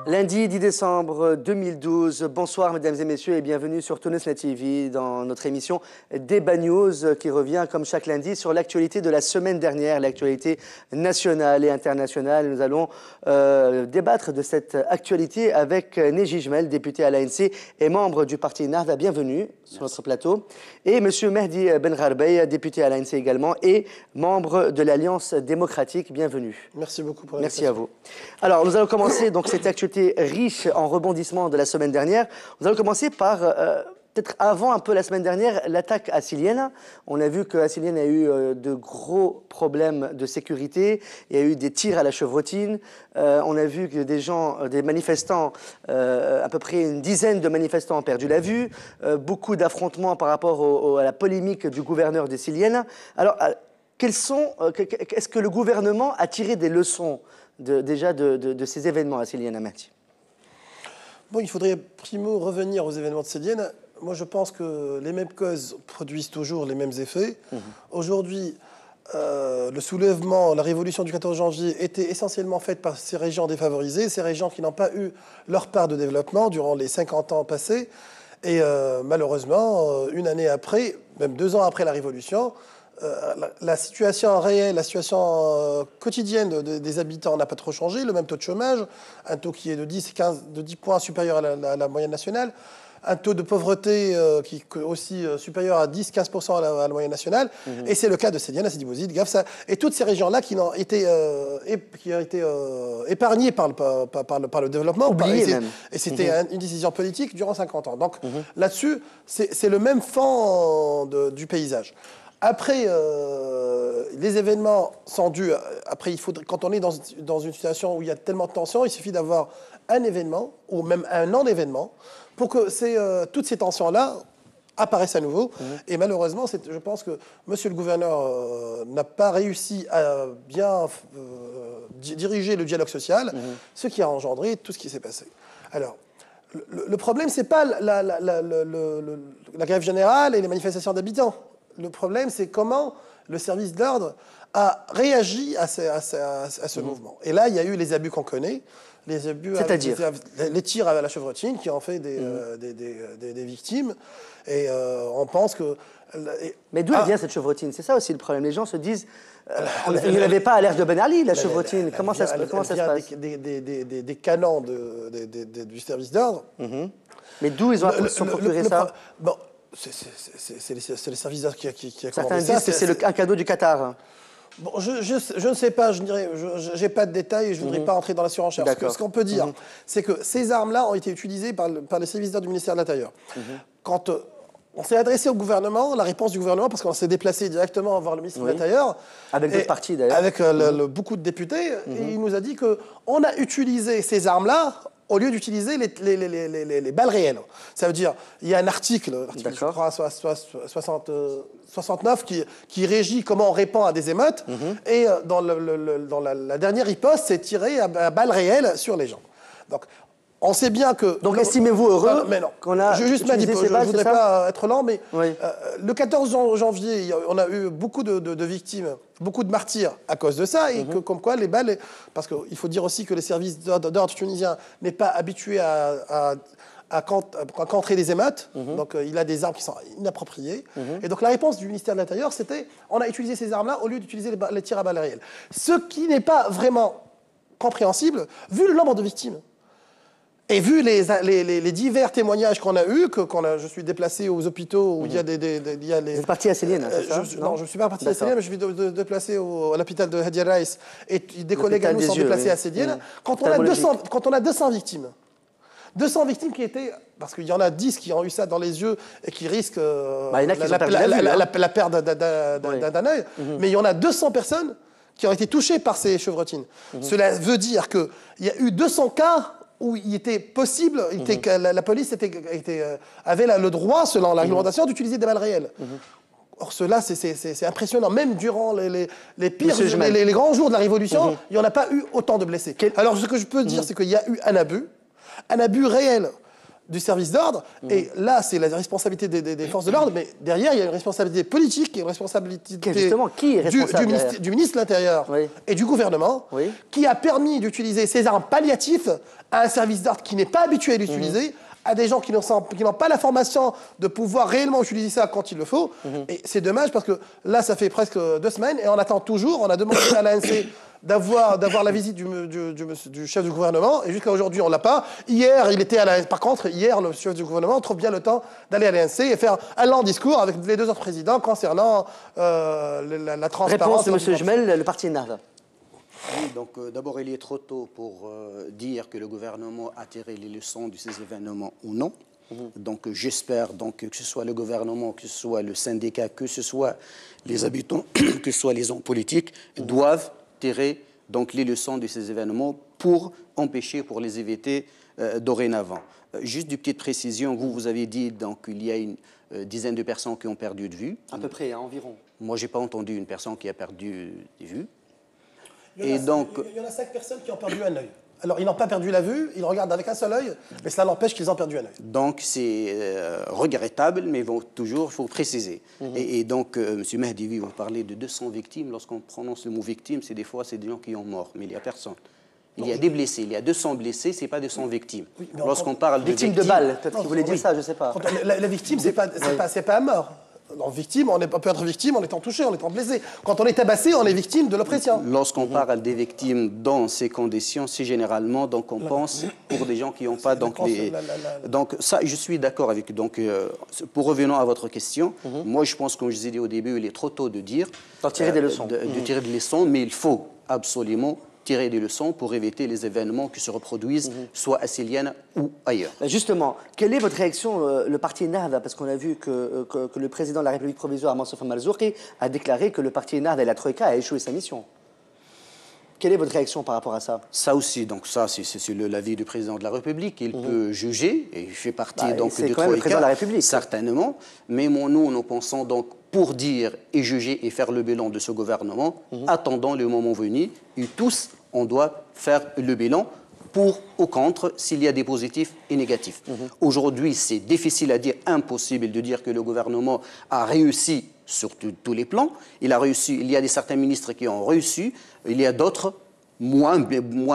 Lundi 10 décembre 2012, bonsoir mesdames et messieurs et bienvenue sur Tonesnet TV dans notre émission Débat News qui revient comme chaque lundi sur l'actualité de la semaine dernière, l'actualité nationale et internationale. Nous allons débattre de cette actualité avec Neji Jmel, député à l'ANC et membre du parti Ennahda. Bienvenue sur notre plateau. Et monsieur Mehdi Bengharbey, député à l'ANC également et membre de l'Alliance démocratique. Bienvenue. Merci beaucoup pour l'invitation. Merci à vous. Alors nous allons commencer donc cette actualité riche en rebondissements de la semaine dernière. Nous allons commencer par, peut-être avant un peu la semaine dernière, l'attaque à Silienne. On a vu qu'à Silienne, il y a eu de gros problèmes de sécurité. Il y a eu des tirs à la chevrotine. On a vu que des manifestants, à peu près une dizaine de manifestants ont perdu la vue. Beaucoup d'affrontements par rapport à la polémique du gouverneur de Silienne. Alors, est-ce que le gouvernement a tiré des leçons déjà de ces événements à Silienne, Amati? Bon, il faudrait primo revenir aux événements de Silienne. Moi, je pense que les mêmes causes produisent toujours les mêmes effets. Aujourd'hui, le soulèvement, la révolution du 14 janvier était essentiellement faite par ces régions défavorisées, ces régions qui n'ont pas eu leur part de développement durant les 50 ans passés. Et malheureusement, une année après, même 2 ans après la révolution, la situation réelle, la situation quotidienne des habitants n'a pas trop changé. Le même taux de chômage, un taux qui est de 10 points supérieur à la moyenne nationale, un taux de pauvreté qui est aussi supérieur à 10-15% à la moyenne nationale. Et c'est le cas de Silienne, Sidi Bouzid, Gafsa, et toutes ces régions-là qui ont été épargnées par le développement. Et c'était une décision politique durant 50 ans. Donc là-dessus, c'est le même fond du paysage. Après, les événements sont dus. Après, quand on est dans une situation où il y a tellement de tensions, il suffit d'avoir un événement ou même un non-événement pour que toutes ces tensions-là apparaissent à nouveau. Et malheureusement, je pense que monsieur le gouverneur n'a pas réussi à bien diriger le dialogue social, ce qui a engendré tout ce qui s'est passé. Alors, le problème, ce n'est pas la grève générale et les manifestations d'habitants. Le problème, c'est comment le service de l'ordre a réagi à ce mouvement. Et là, il y a eu les abus qu'on connaît, les abus, c'est-à-dire les tirs à la chevrotine qui ont fait des victimes. Et on pense que... Mais d'où vient cette chevrotine? C'est ça aussi le problème. Les gens se disent... il n'y avait pas à l'ère de Ben Ali, la chevrotine. Comment ça se passe? Des canons du service d'ordre. Mais d'où ils ont procuré ça? C'est les services d'ordre qui a Certains disent que c'est un cadeau du Qatar. Bon, je ne sais pas, je n'ai pas de détails et je ne voudrais pas entrer dans la surenchère. Ce qu'on peut dire, c'est que ces armes-là ont été utilisées par les services d'ordre du ministère de l'Intérieur. Quand on s'est adressé au gouvernement, la réponse du gouvernement, parce qu'on s'est déplacé directement voir le ministre de l'Intérieur. Avec d'autres partis d'ailleurs. Avec beaucoup de députés, et il nous a dit qu'on a utilisé ces armes-là au lieu d'utiliser les balles réelles. Ça veut dire, il y a un article je crois, 69, qui régit comment on répond à des émeutes, et dans la dernière riposte, c'est tiré à balles réelles sur les gens. Donc, on sait bien que... Donc, estimez-vous heureux qu'on a utilisé ces balles, je ne voudrais pas être lent, mais le 14 janvier, on a eu beaucoup de victimes, beaucoup de martyrs à cause de ça, et comme quoi les balles... Parce qu'il faut dire aussi que les services d'ordre tunisiens n'est pas habitué à contrer les émeutes, donc il a des armes qui sont inappropriées. Et donc la réponse du ministère de l'Intérieur, c'était on a utilisé ces armes-là au lieu d'utiliser les tirs à balles réelles. Ce qui n'est pas vraiment compréhensible, vu le nombre de victimes. Et vu les divers témoignages qu'on a eus, je suis déplacé aux hôpitaux où il y a Vous êtes parti à Silienne, c'est ça? Non, je ne suis pas parti à Silienne, mais je suis déplacé à l'hôpital de Hadi Raïs. Et des collègues à nous sont déplacés à Silienne. Quand on a 200 victimes, 200 victimes qui étaient... Parce qu'il y en a 10 qui ont eu ça dans les yeux et qui risquent la perte d'un œil. Mais il y en a 200 personnes qui ont été touchées par ces chevrotines. Cela veut dire qu'il y a eu 200 cas où il était possible, la police avait le droit, selon la réglementation, d'utiliser des balles réelles. Or, cela, c'est impressionnant. Même durant les grands jours de la Révolution, il n'y en a pas eu autant de blessés. Alors, ce que je peux dire, c'est qu'il y a eu un abus réel du service d'ordre. Et là, c'est la responsabilité des forces de l'ordre, mais derrière, il y a une responsabilité politique et une responsabilité justement, qui est responsable du ministre de l'Intérieur et du gouvernement, qui a permis d'utiliser ces armes palliatives à un service d'ordre qui n'est pas habitué à l'utiliser, à des gens qui n'ont pas la formation de pouvoir réellement utiliser ça quand il le faut. Et c'est dommage parce que là, ça fait presque 2 semaines et on attend toujours. On a demandé à l'ANC d'avoir la visite du chef du gouvernement et jusqu'à aujourd'hui, on ne l'a pas. Hier, il était à l'ANC. Par contre, hier, le chef du gouvernement trouve bien le temps d'aller à l'ANC et faire un long discours avec les 2 autres présidents concernant la transparence. Réponse de M. Jumel, le parti Ennahda. Oui, donc d'abord, il est trop tôt pour dire que le gouvernement a tiré les leçons de ces événements ou non. Donc j'espère que ce soit le gouvernement, que ce soit le syndicat, que ce soit les habitants, que ce soit les hommes politiques, doivent tirer donc les leçons de ces événements pour empêcher, pour les éviter dorénavant. Juste une petite précision, vous avez dit qu'il y a une dizaine de personnes qui ont perdu de vue. À peu près, hein, environ. Moi, je n'ai pas entendu une personne qui a perdu de vue. Il y en a 5 personnes qui ont perdu un œil. Alors, ils n'ont pas perdu la vue, ils regardent avec un seul œil, mais cela n'empêche qu'ils ont perdu un œil. Donc, c'est regrettable, mais toujours, il faut préciser. Et donc, M. Mahdi, vous parlez de 200 victimes. Lorsqu'on prononce le mot victime, c'est des gens qui ont mort, mais il n'y a personne. Il y a des blessés, il y a 200 blessés, ce n'est pas 200 victimes. Oui, lorsqu'on parle de victimes de balles, peut-être qu'il voulait dire ça, je ne sais pas. La victime, ce n'est pas un mort. En victime, on peut être victime en étant touché, en étant blessé. Quand on est tabassé, on est victime de l'oppression. Lorsqu'on parle des victimes dans ces conditions, c'est généralement, on pense pour des gens qui n'ont pas, donc ça, je suis d'accord avec. Donc, pour revenir à votre question, moi, je pense, comme je vous ai dit au début, il est trop tôt de dire. D'en tirer des leçons. De tirer des leçons, mais il faut absolument tirer des leçons pour éviter les événements qui se reproduisent, soit à Siliane ou ailleurs. Justement, quelle est votre réaction, le parti Ennahda? Parce qu'on a vu que le président de la République provisoire, Mansour Marzouki, a déclaré que le parti Ennahda et la Troïka a échoué sa mission. Quelle est votre réaction par rapport à ça? Ça aussi, donc ça, c'est l'avis du président de la République. Il peut juger, et il fait partie donc de Troïka, le président de la République. Certainement. Mais nous pensons donc, pour dire et juger et faire le bilan de ce gouvernement, attendons le moment venu, et tous, on doit faire le bilan pour ou contre s'il y a des positifs et négatifs. Aujourd'hui, c'est difficile à dire, impossible de dire que le gouvernement a réussi sur tous les plans. Il a réussi, il y a certains ministres qui ont réussi, il y a d'autres moins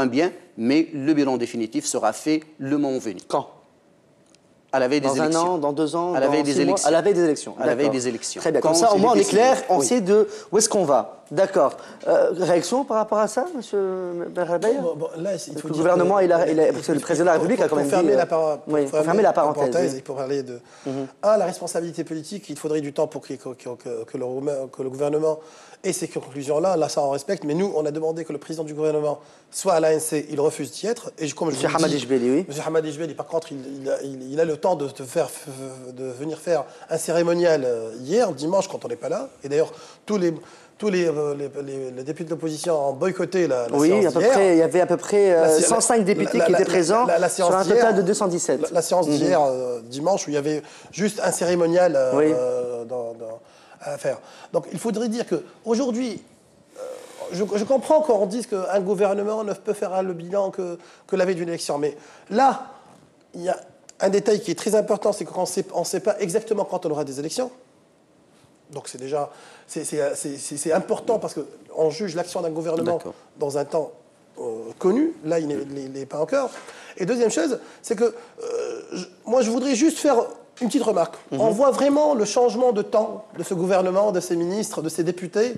bien, mais le bilan définitif sera fait le moment venu. Quand? À la veille des élections. Dans 1 an, dans 2 ans, à la veille des élections. À la veille des élections. À la veille des élections. Très bien. Comme ça, au moins, on est clair, on sait où est-ce qu'on va. D'accord. Réaction par rapport à ça, M. Berhabaïa? Le gouvernement, parce que le président de la République a quand même dit... Pour fermer la parenthèse, et pour parler de... la responsabilité politique, il faudrait du temps pour que le gouvernement ait ces conclusions-là. Là, ça, on respecte. Mais nous, on a demandé que le président du gouvernement soit à l'ANC. Il refuse d'y être. Et comme je M. Hamadi Jbeli, oui. M. Hamadi Jbeli, par contre, il a le temps de venir faire un cérémonial hier, dimanche, quand on n'est pas là. Et d'ailleurs, tous les députés de l'opposition ont boycotté la séance d'hier. Il y avait à peu près 105 députés qui étaient présents sur un total de 217. La séance d'hier, dimanche, où il y avait juste un cérémonial à faire. Donc il faudrait dire qu'aujourd'hui, je comprends quand on dise qu'un gouvernement ne peut faire le bilan que la veille d'une élection. Mais là, il y a un détail qui est très important, c'est qu'on ne sait pas exactement quand on aura des élections. Donc c'est déjà... C'est important parce qu'on juge l'action d'un gouvernement dans un temps connu. Là, il n'est pas encore. Et deuxième chose, c'est que moi, je voudrais juste faire une petite remarque. On voit vraiment le changement de temps de ce gouvernement, de ces ministres, de ces députés.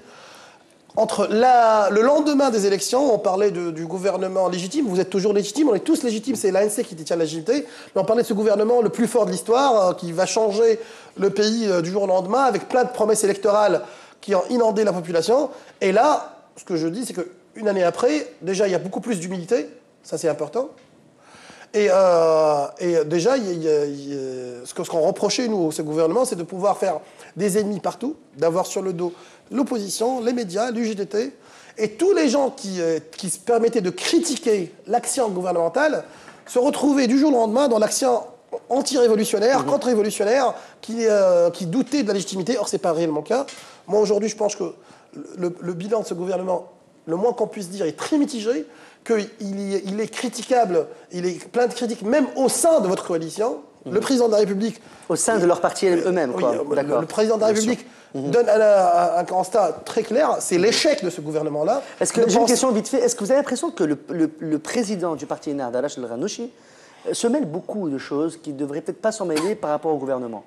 Entre le lendemain des élections, on parlait du gouvernement légitime. Vous êtes toujours légitime, on est tous légitimes, c'est l'ANC qui détient la légitimité. Mais on parlait de ce gouvernement le plus fort de l'histoire, qui va changer le pays du jour au lendemain, avec plein de promesses électorales qui ont inondé la population. Et là, ce que je dis, c'est qu'une année après, déjà, il y a beaucoup plus d'humilité. Ça, c'est important. Et déjà, ce qu'on reprochait, nous, ce gouvernement, c'est de pouvoir faire des ennemis partout, d'avoir sur le dos l'opposition, les médias, l'UJDT, et tous les gens qui se permettaient de critiquer l'action gouvernementale se retrouvaient du jour au lendemain dans l'action anti-révolutionnaire, contre-révolutionnaire, qui doutait de la légitimité. Or, ce n'est pas réellement le cas. Moi, aujourd'hui, je pense que le bilan de ce gouvernement le moins qu'on puisse dire, est très mitigé, qu'il est critiquable, il est plein de critiques, même au sein de votre coalition. Le président de la République... Au sein de leur parti eux-mêmes, quoi. Oui, le président de la République donne un constat très clair, c'est l'échec de ce gouvernement-là. J'ai une question vite fait. Est-ce que vous avez l'impression que le président du parti Ennahda, Rachid Ghannouchi, se mêle beaucoup de choses qui ne devraient peut-être pas s'en mêler par rapport au gouvernement?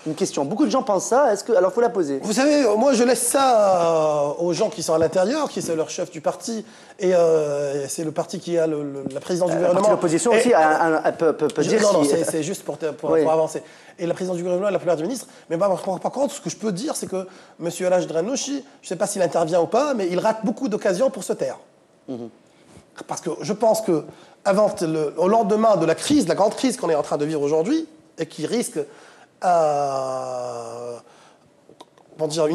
Une question. Beaucoup de gens pensent ça. Alors, il faut la poser. Vous savez, moi, je laisse ça aux gens qui sont à l'intérieur, qui sont leur chef du parti, et c'est le parti qui a la présidence du gouvernement. L'opposition aussi peut dire... Non, c'est juste pour avancer. Et la présidence du gouvernement et la plupart des ministres. Mais par contre, ce que je peux dire, c'est que M. Rachid Ghannouchi, je ne sais pas s'il intervient ou pas, mais il rate beaucoup d'occasions pour se taire. Parce que je pense que au lendemain de la crise, de la grande crise qu'on est en train de vivre aujourd'hui, et qui risque une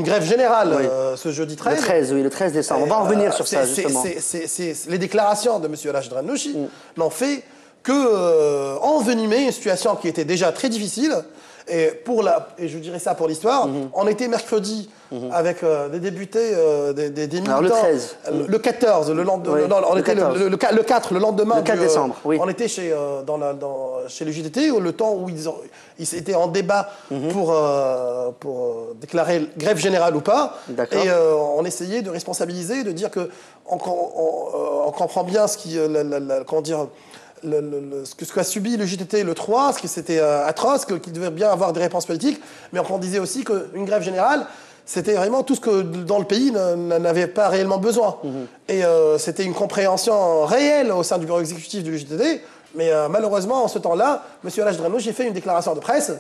grève générale ce jeudi 13. Le 13 décembre. On va en revenir sur ça, justement. Les déclarations de M. Rachid Ghannouchi n'ont fait que envenimer une situation qui était déjà très difficile. Et je dirais ça pour l'histoire, on était mercredi avec des députés, des militants. Alors le 13. Le 14, le lendemain. Le 4, le lendemain. Le 4 décembre, oui. On était chez le JDT, le temps où ils étaient en débat pour déclarer grève générale ou pas. Et on essayait de responsabiliser, de dire qu'on comprend bien ce qui. Comment dire, ce qu'a subi le JTT le 3, ce que c'était atroce, qu'il devait bien avoir des réponses politiques, mais on disait aussi qu'une grève générale, c'était vraiment tout ce que dans le pays n'avait pas réellement besoin. Et c'était une compréhension réelle au sein du bureau exécutif du JTT, mais malheureusement, en ce temps-là, M. Rachid Ghannouchi, j'ai fait une déclaration de presse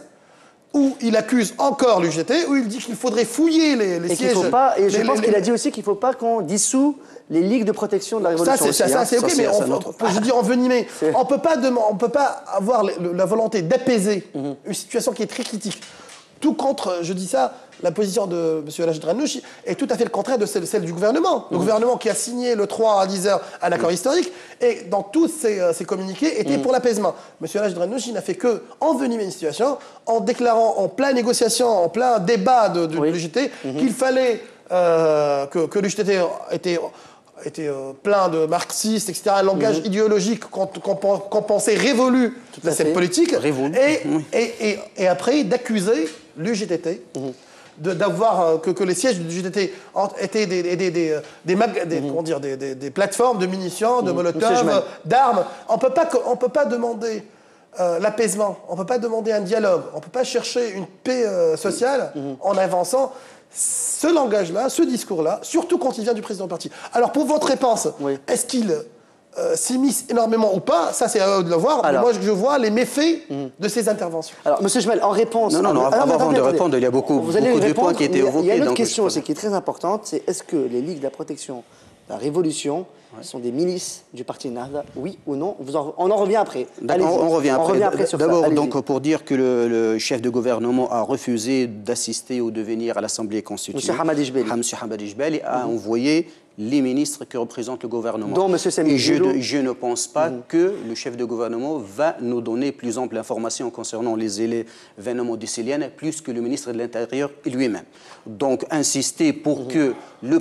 où il accuse encore l'UGT, où il dit qu'il faudrait fouiller les sièges. Je pense qu'il a dit aussi qu'il ne faut pas qu'on dissoue les ligues de protection de la Révolution. Ça, c'est OK, mais je dis envenimer. On ne peut pas avoir la volonté d'apaiser une situation qui est très critique. Tout contre, je dis ça, la position de M. Rachid Ghannouchi est tout à fait le contraire de celle du gouvernement. Le gouvernement qui a signé le 3 à 10h un accord historique, et dans tous ses communiqués, était pour l'apaisement. M. Rachid Ghannouchi n'a fait que envenimer une situation en déclarant en pleine négociation, en plein débat de l'UGT, qu'il fallait que l'UGT était plein de marxistes, etc., un langage idéologique qu'on pensait révolu de cette politique, et après d'accuser l'UGTT d'avoir que les sièges du JTT étaient des plateformes de munitions, de molotovs, d'armes. On peut pas demander l'apaisement, on ne peut pas demander un dialogue, on ne peut pas chercher une paix sociale en avançant ce langage-là, ce discours-là, surtout quand il vient du président du parti. Alors, pour votre réponse, est-ce qu'il s'immisce énormément ou pas? Ça, c'est à eux de le voir. Mais moi, je vois les méfaits de ces interventions. Alors, M. Chemel, en réponse... Avant de répondre, il y a beaucoup de points qui étaient évoqués. Il y a une autre question aussi qui est très importante, c'est est-ce que les ligues de la protection de la Révolution sont des milices du parti Ennahda, oui ou non? On en revient après. On revient après sur ça. D'abord, pour dire que le chef de gouvernement a refusé d'assister ou de venir à l'Assemblée constituante. M. Hamadi Jbeli. M. Hamadi Jbeli a envoyé les ministres qui représentent le gouvernement. Dont M. Sami Et je ne pense pas que le chef de gouvernement va nous donner plus ample information concernant les événements du Célienne, plus que le ministre de l'Intérieur lui-même. Donc, insister pour que le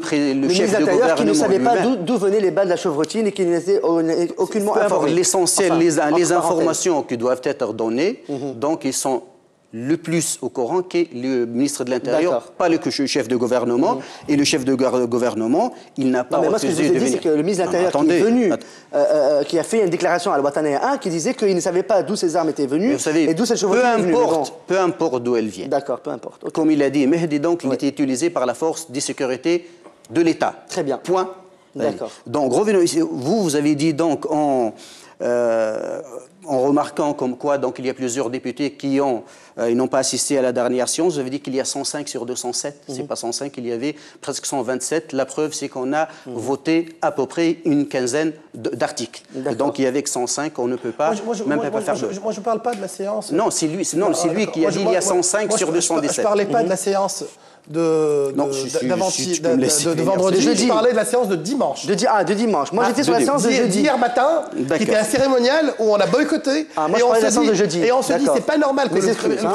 chef de gouvernement qui ne savait pas d'où venaient les balles de la chevrotine et qui n'était aucunement informé. L'essentiel, les informations qui doivent être données, donc ils sont le plus au courant qu'est le ministre de l'Intérieur, pas le chef de gouvernement. Et le chef de gouvernement, il n'a pas refusé de venir. C'est que le ministre de l'Intérieur qui est venu, qui a fait une déclaration à Al-Wataniya 1 qui disait qu'il ne savait pas d'où ces armes étaient venues et d'où cette chevrotine est venue. Peu importe d'où elles viennent. D'accord, peu importe. Comme il a dit Mehdi, donc, il était utilisé par la force de sécurité de l'État. Très bien. Point. D'accord. Donc, revenons ici. Vous avez dit donc en remarquant comme quoi donc, il y a plusieurs députés qui n'ont pas assisté à la dernière séance. Vous avez dit qu'il y a 105 sur 207. C'est pas 105, il y avait presque 127. La preuve, c'est qu'on a voté à peu près une quinzaine d'articles. Donc, il y avait que 105, on ne peut pas faire de... Moi, je ne parle pas de la séance... Non, c'est lui qui a dit qu'il y a 105 sur 217. Je ne parlais pas de la séance de vendredi. Je parlais de la séance de dimanche. De dimanche. Moi, j'étais sur la séance de jeudi. D'hier matin, qui était un cérémonial où on a boycotté. Moi, je parlais de la séance de jeudi. Et on se dit, c'est pas normal que le président...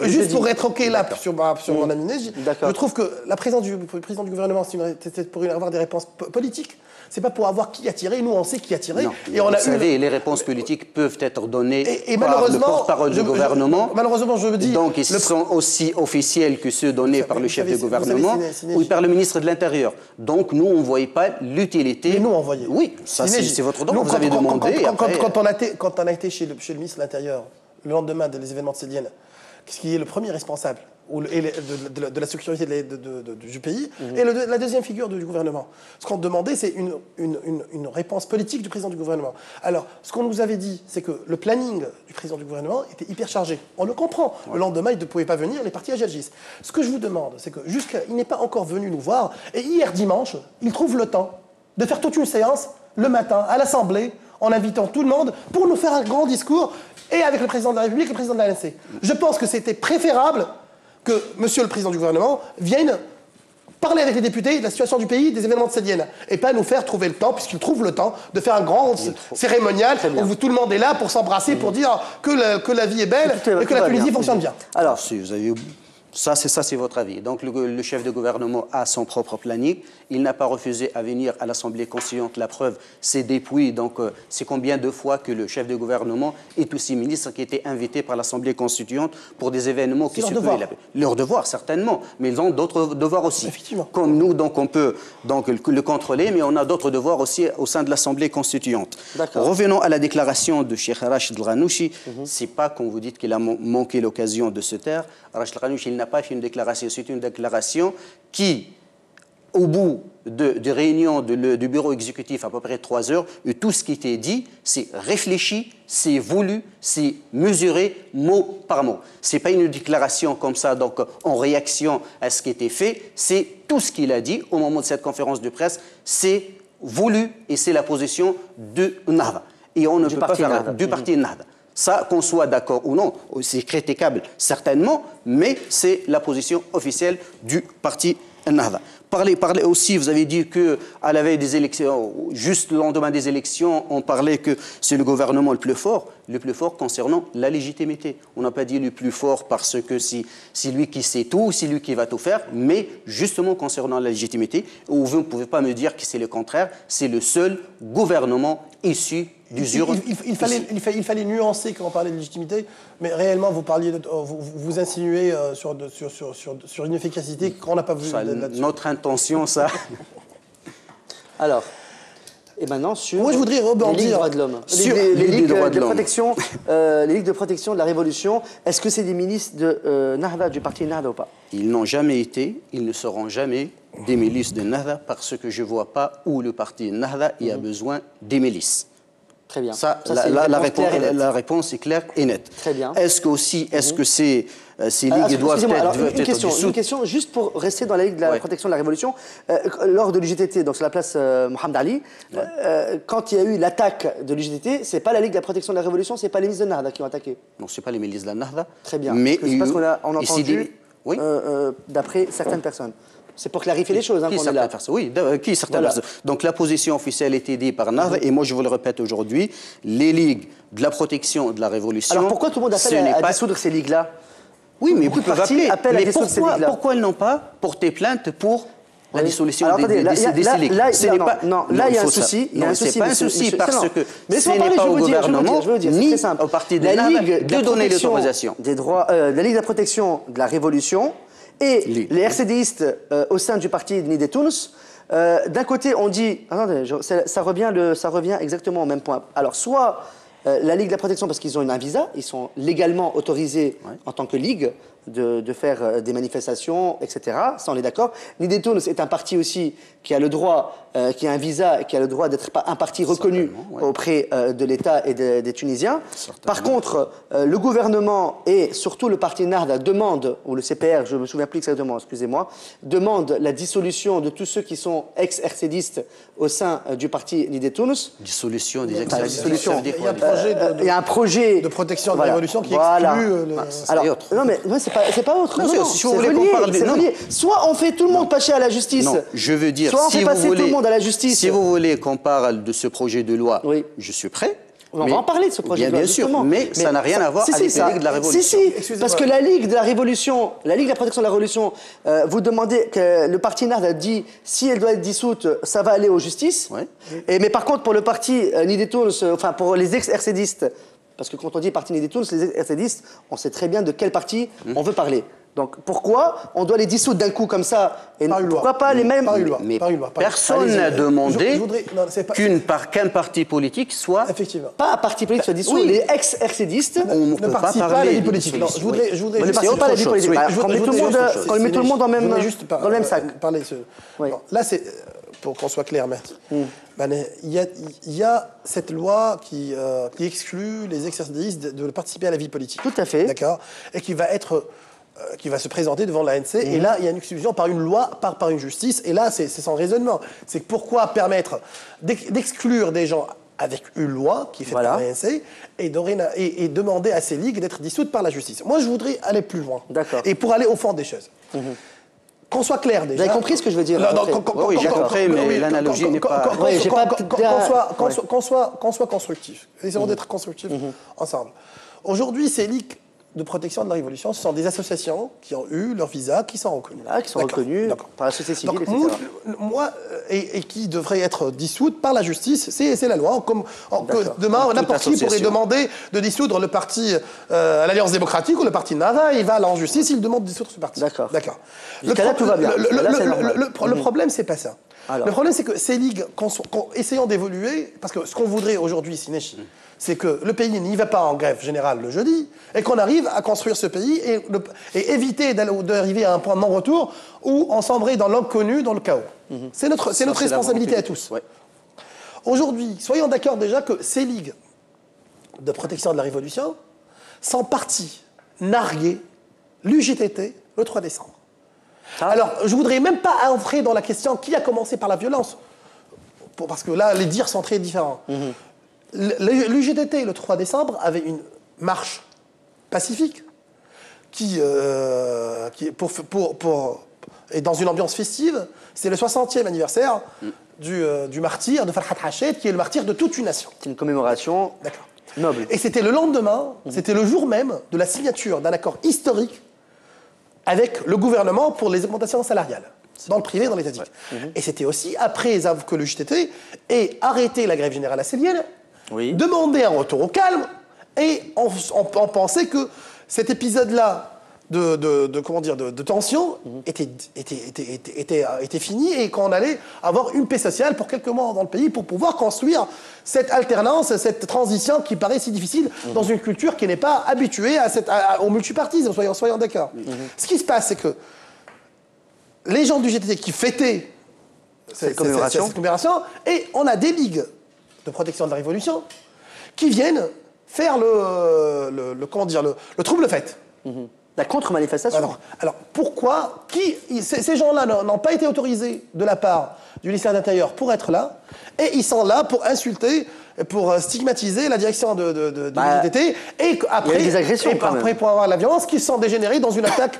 Juste pour rétroquer là, sur mon ami Neige, je trouve que la présence du président du gouvernement, c'était pour avoir des réponses politiques. C'est pas pour avoir qui a tiré. Nous, on sait qui a tiré. Et vous savez, les réponses politiques peuvent être données par le porte-parole du gouvernement. Malheureusement, je me dis... Donc, ils sont aussi officiels que ceux donnés par le chef du gouvernement ou par le ministre de l'Intérieur. Donc, nous, on ne voyait pas l'utilité... Mais nous, on voyait. Oui, ça, c'est votre droit. Vous avez demandé... Quand on a été chez le ministre de l'Intérieur, le lendemain des événements de Sédienne, qui est le premier responsable de la sécurité du pays, et la deuxième figure du gouvernement. Ce qu'on demandait, c'est une réponse politique du président du gouvernement. Alors, ce qu'on nous avait dit, c'est que le planning du président du gouvernement était hyper chargé. On le comprend. Le lendemain, il ne pouvait pas venir, les partis agissent. Ce que je vous demande, c'est que il n'est pas encore venu nous voir, et hier dimanche, il trouve le temps de faire toute une séance, le matin, à l'Assemblée, en invitant tout le monde, pour nous faire un grand discours, et avec le président de la République et le président de l'ANC. Je pense que c'était préférable que monsieur le président du gouvernement vienne parler avec les députés de la situation du pays, des événements de Sédienne, et pas nous faire trouver le temps, puisqu'il trouve le temps, de faire un grand cérémonial où tout le monde est là pour s'embrasser, pour dire que la vie est belle et que la Tunisie fonctionne bien. Alors, si vous avez... Ça, c'est votre avis. Donc, le chef de gouvernement a son propre planning. Il n'a pas refusé à venir à l'Assemblée constituante. La preuve, c'est depuis. Donc, c'est combien de fois que le chef de gouvernement est aussi ministre qui était invité par l'Assemblée constituante pour des événements qui se peuvent. Leur devoir, certainement. Mais ils ont d'autres devoirs aussi. Effectivement. Comme nous, donc, on peut le contrôler, mais on a d'autres devoirs aussi au sein de l'Assemblée constituante. Revenons à la déclaration de Cheikh Rachid Ghannouchi. C'est pas, comme vous dites, qu'il a manqué l'occasion de se taire. Rachid Ghannouchi, il n'a pas fait une déclaration. C'est une déclaration qui, au bout de réunion du bureau exécutif, à peu près 3 heures, et tout ce qui était dit, c'est réfléchi, c'est voulu, c'est mesuré, mot par mot. Ce n'est pas une déclaration comme ça, donc en réaction à ce qui était fait. C'est tout ce qu'il a dit au moment de cette conférence de presse. C'est voulu et c'est la position de Nahda. Et on ne peut pas faire du parti Nahda. Ça, qu'on soit d'accord ou non, c'est critiquable certainement, mais c'est la position officielle du parti Nahda. Parlez aussi, vous avez dit qu'à la veille des élections, juste le lendemain des élections, on parlait que c'est le gouvernement le plus fort concernant la légitimité. On n'a pas dit le plus fort parce que c'est lui qui sait tout, c'est lui qui va tout faire, mais justement concernant la légitimité, vous ne pouvez pas me dire que c'est le contraire, c'est le seul gouvernement issu d'usure. Il fallait nuancer quand on parlait de légitimité, mais réellement vous insinuez sur une efficacité qu'on n'a pas vu là-dessus. Notre intention, ça. Alors, et maintenant sur moi, je voudrais rebondir les ligues droits de l'homme. Les ligues de protection de la Révolution, est-ce que c'est des milices de Nahda, du parti Nahda ou pas? Ils n'ont jamais été, ils ne seront jamais des milices de Nahda parce que je ne vois pas où le parti Nahda y a besoin des milices. Très bien. La réponse est claire et nette. Très bien. Est-ce que ces ligues doivent être dissoutes? Une question, juste pour rester dans la Ligue de la protection de la Révolution. Lors de l'UGTT, donc sur la place Mohamed Ali, quand il y a eu l'attaque de l'UGTT, c'est pas la Ligue de la protection de la Révolution, c'est pas les milices de Nahda qui ont attaqué. Non, c'est pas les milices de la Nahda. Très bien. Mais c'est parce qu'on a entendu, d'après certaines personnes. C'est pour clarifier les choses qu'on est là. Oui, qui certaines personnes. Donc la position officielle était dite par Nahda, et moi je vous le répète aujourd'hui, les ligues de la protection de la Révolution... Alors pourquoi tout le monde appelle à dissoudre ces ligues-là? Oui, mais beaucoup de partis appellent à dissoudre ces ligues-là. Pourquoi elles n'ont pas porté plainte pour la dissolution des ligues? Là, il y a un souci. Ce n'est pas un souci parce que ce n'est pas au gouvernement ni au parti de Nahda de donner l'autorisation. La Ligue de la protection de la Révolution et les RCDistes au sein du parti Nidé Tounes, d'un côté, on dit... Attendez, ça revient exactement au même point. Alors, soit la Ligue de la protection, parce qu'ils ont un visa, ils sont légalement autorisés en tant que Ligue de faire des manifestations, etc. Ça, on est d'accord. Nidé Tounes est un parti aussi qui a le droit, qui a un visa, qui a le droit d'être un parti reconnu auprès de l'État et des Tunisiens. Par contre, le gouvernement et surtout le parti Nahda demandent, ou le CPR, je ne me souviens plus exactement, excusez-moi, demande la dissolution de tous ceux qui sont ex-RCDistes au sein du parti Nidé Tounes. Dissolution des ex-RCDistes. Il y a un projet de protection de la Révolution qui exclut... Alors, non, mais c'est c'est pas autre. Non, si vous voulez qu'on parle c'est relié. Soit on fait tout le monde passer à la justice. Non, je veux dire, soit on fait passer tout le monde à la justice. Si vous voulez qu'on parle de ce projet de loi, oui, je suis prêt. On va en parler de ce projet de loi. Bien sûr, mais ça n'a rien à voir avec la Ligue de la Révolution. Si, parce que la Ligue de la Révolution, la Ligue de la protection de la Révolution, vous demandez que le parti NARD a dit si elle doit être dissoute, ça va aller aux justices. Ouais. Mais par contre, pour le parti Nidetoons, enfin pour les ex-RCDistes, parce que quand on dit parti Nidetoons, les ex-RCDistes, on sait très bien de quel parti on veut parler. Donc pourquoi on doit les dissoudre d'un coup comme ça et pourquoi pas les mêmes Mais personne n'a demandé qu'un parti politique soit... Effectivement. Pas un parti politique soit dissous, les ex-RCDistes ne participent pas à la vie politique. Non, je voudrais ne participent pas à la vie politique. Quand on met tout le monde dans le même sac. Là, c'est... Pour qu'on soit clair, maître, il y a cette loi qui exclut les ex-RCDistes de participer à la vie politique. Tout à fait. D'accord. Et qui va se présenter devant l'ANC. Et là, il y a une exclusion par une loi, par une justice. Et là, c'est son raisonnement. C'est pourquoi permettre d'exclure des gens avec une loi qui est faite par l'ANC et demander à ces ligues d'être dissoutes par la justice. Moi, je voudrais aller plus loin. D'accord. Et pour aller au fond des choses. Qu'on soit clair déjà. Vous avez compris ce que je veux dire? Oui, j'ai compris, mais l'analogie n'est pas... Qu'on soit constructif. Essayons d'être constructifs ensemble. Aujourd'hui, ces ligues de protection de la Révolution, ce sont des associations qui ont eu leur visa, qui sont reconnues. Qui sont reconnues par la société civile, etc. Et qui devraient être dissoutes par la justice, c'est la loi. Demain, n'importe qui pourrait demander de dissoudre le parti l'Alliance démocratique ou le parti Nava, il va aller en justice, il demande de dissoudre ce parti. D'accord. Jusqu'à là, tout va bien. Le problème, c'est pas ça. Alors. Le problème, c'est que ces ligues, essayant d'évoluer, parce que ce qu'on voudrait aujourd'hui, Sinéchi, c'est que le pays n'y va pas en grève générale le jeudi, et qu'on arrive à construire ce pays et éviter d'arriver à un point de non-retour où on s'embraye dans l'inconnu, dans le chaos. C'est notre responsabilité à tous. Ouais. Aujourd'hui, soyons d'accord déjà que ces ligues de protection de la Révolution sont parties narguer l'UJTT le 3 décembre. Alors, je ne voudrais même pas entrer dans la question qui a commencé par la violence, parce que là, les dires sont très différents. L'UJTT, le 3 décembre, avait une marche pacifique et dans une ambiance festive. C'est le 60e anniversaire du martyr de Farhat Hached, qui est le martyr de toute une nation. C'est une commémoration noble. Et c'était le lendemain, c'était le jour même de la signature d'un accord historique avec le gouvernement pour les augmentations salariales, dans le privé et dans l'étatique. Et c'était aussi après que le JTT ait arrêté la grève générale assélienne, demandé un retour au calme, et on pensait que cet épisode-là de tension était fini et qu'on allait avoir une paix sociale pour quelques mois dans le pays pour pouvoir construire cette alternance, cette transition qui paraît si difficile dans une culture qui n'est pas habituée au multipartisme, soyons d'accord. Ce qui se passe, c'est que les gens du GTT qui fêtaient cette commémoration, et on a des ligues de protection de la Révolution qui viennent faire le trouble-fête. La contre-manifestation. Alors pourquoi ces gens-là n'ont pas été autorisés de la part du ministère de l'Intérieur pour être là, et ils sont là pour insulter, pour stigmatiser la direction du GTT, et après pour avoir la violence, qui sont dégénérés dans une attaque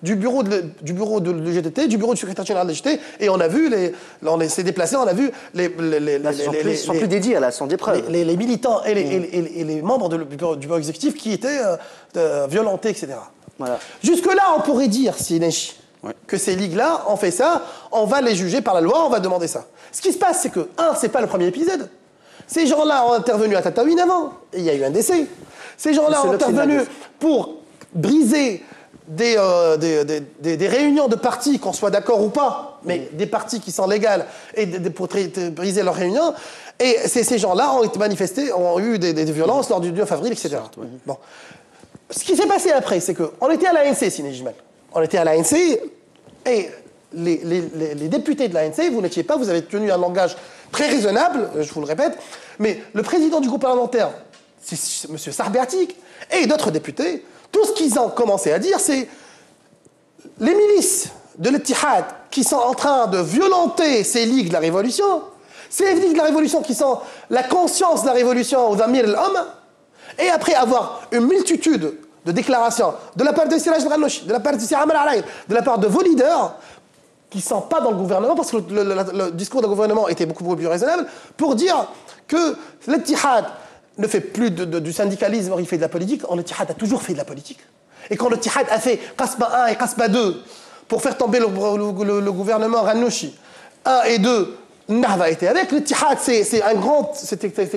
du bureau de l'UGTT, du bureau du secrétaire général de l'UGTT, et on a vu, on s'est déplacé, on a vu ils sont plus dédiés, là, sont des preuves. Les militants et les membres du bureau exécutif qui étaient violentés, etc. Voilà. Jusque-là, on pourrait dire, Sinéchi, que ces ligues-là ont fait ça, on va les juger par la loi, on va demander ça. Ce qui se passe, c'est que, c'est pas le premier épisode. Ces gens-là ont intervenu à Tataouine avant, et il y a eu un décès. Ces gens-là ont intervenu pour briser des réunions de partis, qu'on soit d'accord ou pas, mais des partis qui sont légales, et pour briser leurs réunions. Et ces gens-là ont été manifestés, ont eu des violences lors du 9 avril, etc. Bon. Ce qui s'est passé après, c'est qu'on était à l'ANC, Sinéjimal. On était à l'ANC, et les députés de l'ANC, vous n'étiez pas, vous avez tenu un langage très raisonnable, je vous le répète, mais le président du groupe parlementaire, c'est M. Sarbertik, et d'autres députés, tout ce qu'ils ont commencé à dire, c'est les milices de l'Ittihad qui sont en train de violenter ces ligues de la Révolution, ces ligues de la Révolution qui sont la conscience de la Révolution aux Amir al-Homme, et après avoir une multitude de déclarations, de la part de Siraj Ghannouchi, de la part de Sir Amar Alaïr, de la part de vos leaders, qui ne sont pas dans le gouvernement, parce que le discours du gouvernement était beaucoup plus raisonnable, pour dire que l'Ittihad ne fait plus du syndicalisme, il fait de la politique. L'Ittihad a toujours fait de la politique. Et quand l'Ittihad a fait Qasba 1 et Qasba 2 pour faire tomber le gouvernement Ghannouchi, 1 et 2, Nahda était avec. L'Ittihad, c'est un grand,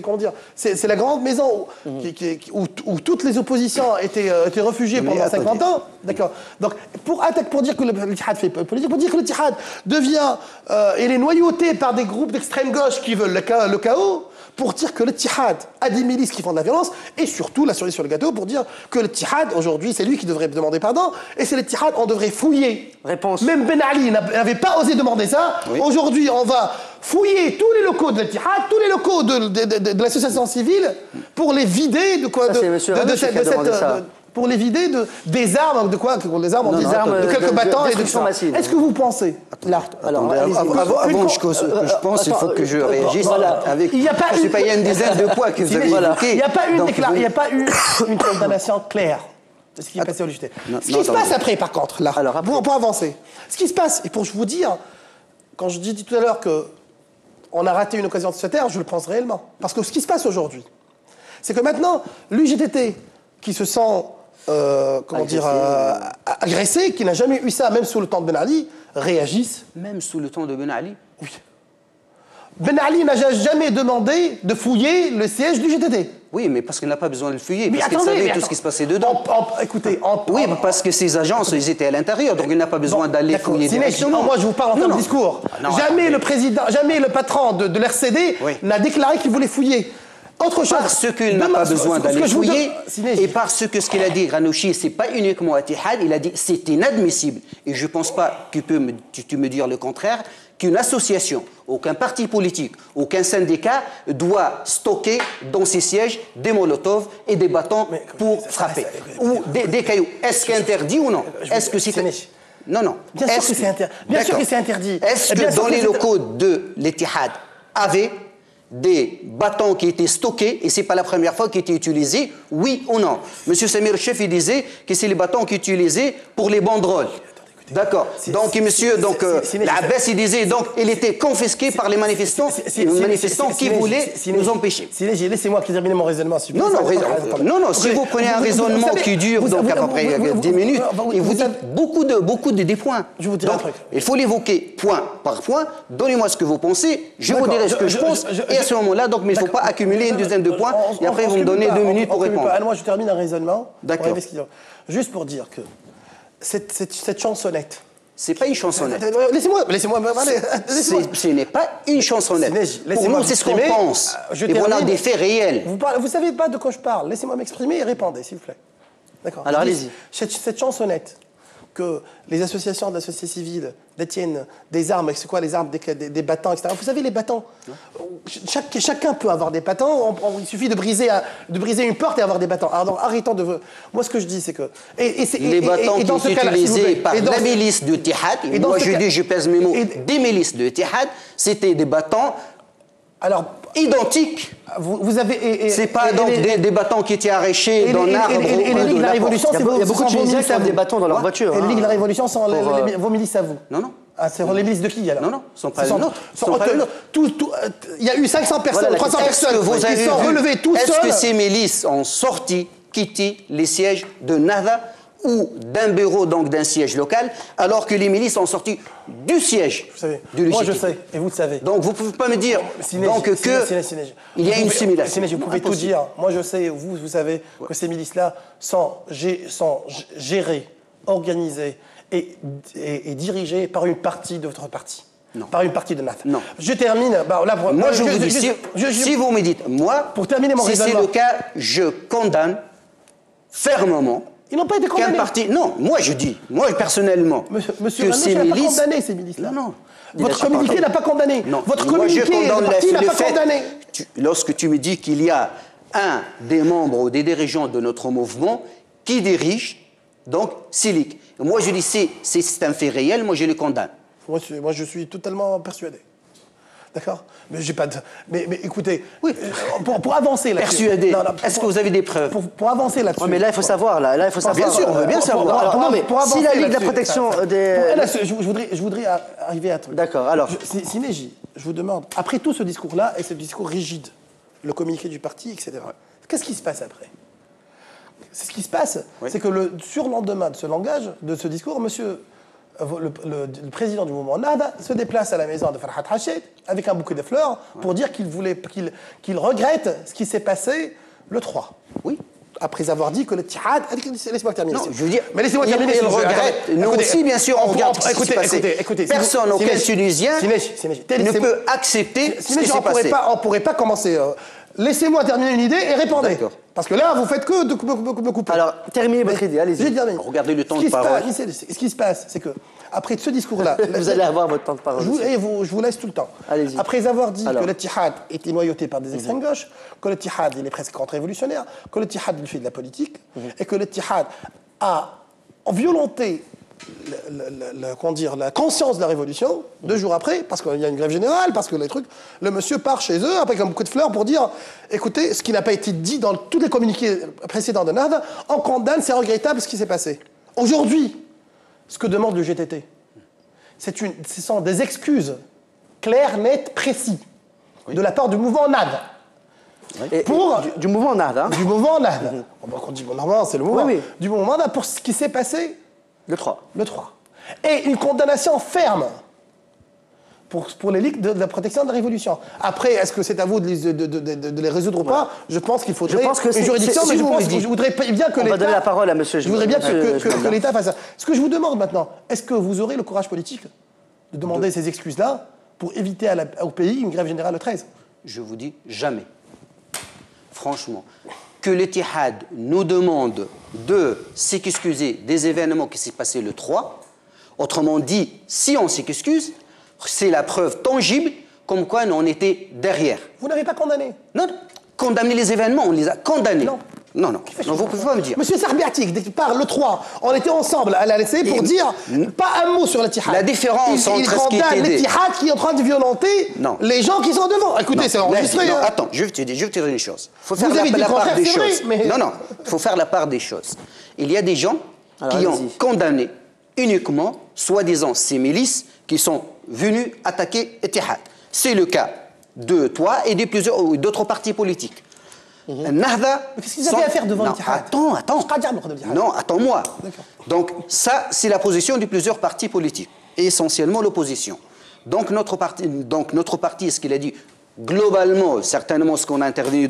comment dire, c'est la grande maison où toutes les oppositions étaient réfugiées pendant 50 ans. D'accord. Donc, pour dire que l'Ittihad fait politique, pour dire que l'Ittihad devient, il est noyauté par des groupes d'extrême gauche qui veulent le chaos, pour dire que l'Ittihad a des milices qui font de la violence, et surtout, la cerise sur le gâteau, pour dire que l'Ittihad, aujourd'hui, c'est lui qui devrait demander pardon, et c'est l'Ittihad, on devrait fouiller. Réponse. Même Ben Ali n'avait pas osé demander ça. Oui. Aujourd'hui, on va fouiller tous les locaux de l'Ittihad, tous les locaux de l'association civile, pour les vider de quoi pour les vider des armes, de quoi des armes, des armes de quelques battants et de destruction massive. Est-ce que vous pensez Alors, avant je pense, il faut que je réagisse avec. Il n'y a pas une dizaine de points que vous avez évoqués. Il n'y a pas eu une condamnation claire de ce qui est passé au JT. Ce qui se passe après, par contre, là, pour avancer, ce qui se passe, et pour vous dire, quand je dis tout à l'heure qu'on a raté une occasion de se taire, je le pense réellement. Parce que ce qui se passe aujourd'hui, c'est que maintenant, l'UJTT, qui se sent agressé, qui n'a jamais eu ça, même sous le temps de Ben Ali, réagissent. Même sous le temps de Ben Ali? Oui. Ben Ali n'a jamais demandé de fouiller le siège du JTT. Oui, mais parce qu'il n'a pas besoin de le fouiller, parce qu'il savait tout ce qui se passait dedans. Oui, parce que ces agences, ils étaient à l'intérieur, donc il n'a pas besoin d'aller fouiller directement. Moi, je vous parle en termes de discours. Jamais le patron de l'RCD n'a déclaré qu'il voulait fouiller. Autre chose. Parce qu'il n'a pas besoin d'aller fouiller, et parce que ce qu'il a dit, Ghannouchi, ce n'est pas uniquement Ittihad, il a dit c'est inadmissible. Et je ne pense pas que tu me dire le contraire, qu'une association, aucun parti politique, aucun syndicat doit stocker dans ses sièges des molotovs et des bâtons pour frapper. Ou des cailloux. Est-ce que c'est interdit ou non? Est-ce que c'est... Non, non. Bien sûr que c'est interdit. Bien sûr que c'est interdit. Est-ce que dans les locaux de l'Ittihad avait des bâtons qui étaient stockés, et ce n'est pas la première fois qu'ils étaient utilisés, oui ou non? Monsieur Samir Chef, il disait que c'est les bâtons qu'ils utilisaient pour les banderoles. D'accord. Donc, l'Abbas, il disait, donc, il était confisqué par les manifestants qui voulaient nous empêcher. Laissez-moi terminer mon raisonnement. Non, si vous prenez un raisonnement qui dure donc à peu près 10 minutes, et vous dites beaucoup de points. Je vous dirai un truc. Il faut l'évoquer point par point. Donnez-moi ce que vous pensez, je vous dirai ce que je pense, et à ce moment-là, donc, mais il ne faut pas accumuler une dizaine de points, et après, vous me donnez 2 minutes pour répondre. Moi, je termine un raisonnement. D'accord. Juste pour dire que cette chansonnette. C'est pas une chansonnette. Laissez-moi Ce n'est pas une chansonnette. Pour nous, c'est ce qu'on pense. Et voilà des faits réels. Vous ne savez pas de quoi je parle. Laissez-moi m'exprimer et répondez, s'il vous plaît. D'accord. Alors, allez-y. Cette chansonnette que les associations de la société civile détiennent des armes, c'est quoi les armes, des bâtons, etc. Vous savez, les bâtons, chacun peut avoir des bâtons, il suffit de briser une porte et avoir des bâtons. Alors, arrêtons de... Moi, ce que je dis, c'est que... Les bâtons qui sont utilisés par la milice de Ittihad, et moi je dis, je pèse mes mots, des milices de Ittihad, c'était des bâtons identiques. Vous avez... C'est pas donc des bâtons qui étaient arrachés d'un arbre ou de la la Révolution, il y a beaucoup de Tunisiens qui ont des bâtons dans leur voiture. Et les Ligues de la Révolution sont vos milices à vous. Non, non. Ah, c'est les milices de qui, alors? Non, non, ce ne sont pas les nôtres. Il y a eu 500 personnes, 300 personnes qui sont relevées tout seuls. Est-ce que ces milices ont sorti, quitté les sièges de Nahda ou d'un bureau, donc d'un siège local, alors que les milices ont sorti du siège du Moi, je sais, et vous le savez. Donc, vous ne pouvez pas me dire il y a une simulation. Vous pouvez tout dire. Moi, je sais, vous savez que ces milices-là sont gérées, organisées et dirigées par une partie de votre parti. Non. Par une partie de NAF. Non. Je termine. Moi, je vous dis, si vous me dites, moi, pour terminer mon raisonnement, si c'est le cas, je condamne fermement. Ils n'ont pas été condamnés. Non, moi je dis, moi personnellement, Monsieur Ghannouchi n'a pas condamné ces milices-là. Non. Votre communiqué n'a pas condamné. Non. Votre communiqué, le parti n'a pas condamné. Lorsque tu me dis qu'il y a un des membres ou des dirigeants de notre mouvement qui dirige, donc, Silik. Moi je dis, c'est un fait réel, moi je le condamne. Moi je suis totalement persuadé. D'accord. Mais j'ai pas de. Mais écoutez, oui. Pour avancer là-dessus. Persuadé. Est-ce que vous avez des preuves? Pour avancer là-dessus. Ouais, mais là, il faut savoir. Là, il faut savoir. Bien sûr, on veut bien savoir. Non, mais si la Ligue de la protection des. Je voudrais arriver à un truc. D'accord. Alors. Sinéji, je vous demande, après tout ce discours-là et ce discours rigide, le communiqué du parti, etc. Qu'est-ce qui se passe après? Ce qui se passe, c'est que le surlendemain de ce langage, de ce discours, le président du mouvement Nahda se déplace à la maison de Farhat Hached avec un bouquet de fleurs pour dire qu'il regrette ce qui s'est passé le 3. Oui. Après avoir dit que le Tihad... Laissez-moi terminer. Non, je veux dire... Mais laissez-moi terminer. Il regrette. Nous aussi, bien sûr, on regarde ce qui s'est passé. Écoutez, personne auquel Tunisien ne peut accepter ce qui s'est passé. On ne pourrait pas commencer... Laissez-moi terminer une idée et répondez. Parce que là, vous faites que de me couper. Alors, terminez votre idée, allez-y. Regardez le temps de parole. Ce qui se passe, c'est que, après ce discours-là... vous allez avoir votre temps de parole. Je vous laisse tout le temps. Allez-y. Après avoir dit que le Tihad était noyauté par des extrêmes gauches, que le Tihad, il est presque contre-révolutionnaire, que le Tihad, il fait de la politique, et que le Tihad a violenté la conscience de la révolution, 2 jours après, parce qu'il y a une grève générale, parce que les trucs, le monsieur part chez eux avec un bouquet de fleurs pour dire, écoutez, ce qui n'a pas été dit dans tous les communiqués précédents de Nahda, on condamne, c'est regrettable ce qui s'est passé. Aujourd'hui, ce que demande le GTT, ce sont des excuses claires, nettes, précises, de la part du mouvement Nahda. Du mouvement Nahda. Du mouvement Nahda. On dit, normalement, c'est le mouvement. Du mouvement Nahda pour ce qui s'est passé le 3. Et une condamnation ferme pour les ligues de la protection de la Révolution. Après, est-ce que c'est à vous de les résoudre ou pas? Je pense qu'il faudrait une juridiction, mais je voudrais bien que l'État... On va donner la parole à monsieur. Je voudrais bien que l'État fasse ça. Ce que je vous demande maintenant, est-ce que vous aurez le courage politique de demander ces excuses-là pour éviter au pays une grève générale le 13? Je vous dis jamais. Franchement. Que l'Ittihad nous demande de s'excuser des événements qui s'est passé le 3. Autrement dit, si on s'excuse, c'est la preuve tangible comme quoi on était derrière. Vous n'avez pas condamné? Non, condamner les événements, on les a condamnés. Non. Non, vous ne pouvez pas me dire. Monsieur Sarbiatik, dès qu'il parle le 3, on était ensemble à la LC pour dire pas un mot sur l'Ittihad. La différence entre ce qui était... l'Ittihad qui est en train de violenter les gens qui sont devant. Écoutez, c'est enregistré. Non, attends, je vais te dire une chose. Il faut faire la part des choses. Non, il faut faire la part des choses. Il y a des gens qui ont condamné uniquement, soi-disant, ces milices qui sont venus attaquer l'Ittihad. C'est le cas de toi et de d'autres partis politiques. Nahda... Qu'est-ce qu'ils avaient à faire devant l'Ittihad? Attends. Non, attends-moi. Donc, ça, c'est la position de plusieurs partis politiques, et essentiellement l'opposition. Donc, notre parti, ce qu'il a dit, globalement, certainement ce qu'on a intervenu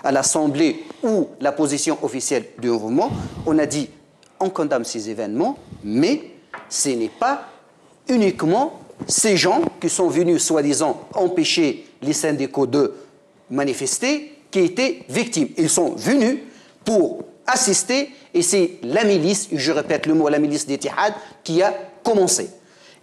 à l'Assemblée ou la position officielle du mouvement, on a dit, on condamne ces événements, mais ce n'est pas uniquement ces gens qui sont venus, soi-disant, empêcher les syndicats de manifester, qui étaient victimes. Ils sont venus pour assister, et c'est la milice, je répète le mot, la milice d'Ittihad, qui a commencé.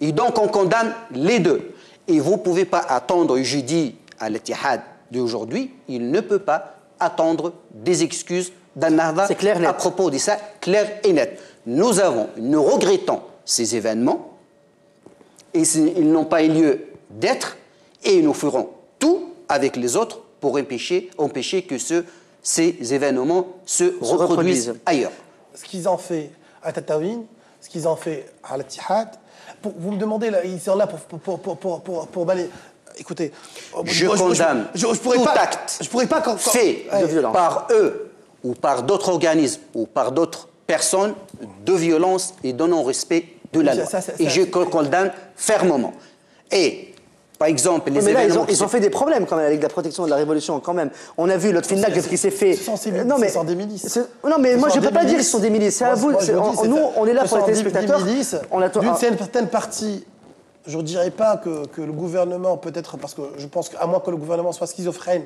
Et donc on condamne les deux. Et vous ne pouvez pas attendre, je dis à l'Ittihad d'aujourd'hui, il ne peut pas attendre des excuses d'un Nahda à propos de ça, clair et net. Nous regrettons ces événements, et ils n'ont pas eu lieu d'être, et nous ferons tout avec les autres pour empêcher que ces événements se reproduisent ailleurs. Ce qu'ils ont fait à Tataouine, ce qu'ils ont fait à l'Ittihad, vous me demandez, là, ils sont là pour balayer. Écoutez, je condamne tout acte fait par eux ou par d'autres organismes ou par d'autres personnes de violence et de non-respect de la loi. Et je condamne fermement. Et par exemple, les événements... Ils ont fait des problèmes quand même, avec la protection de la Révolution, quand même. On a vu l'autre Finlag, ce qui s'est fait... Ce sont des milices. Non, mais moi, je ne peux pas dire que ce sont des milices. C'est à vous. Nous, on est là pour les téléspectateurs. D'une certaine partie, je ne dirais pas que le gouvernement, peut-être, parce que je pense qu'à moins que le gouvernement soit schizophrène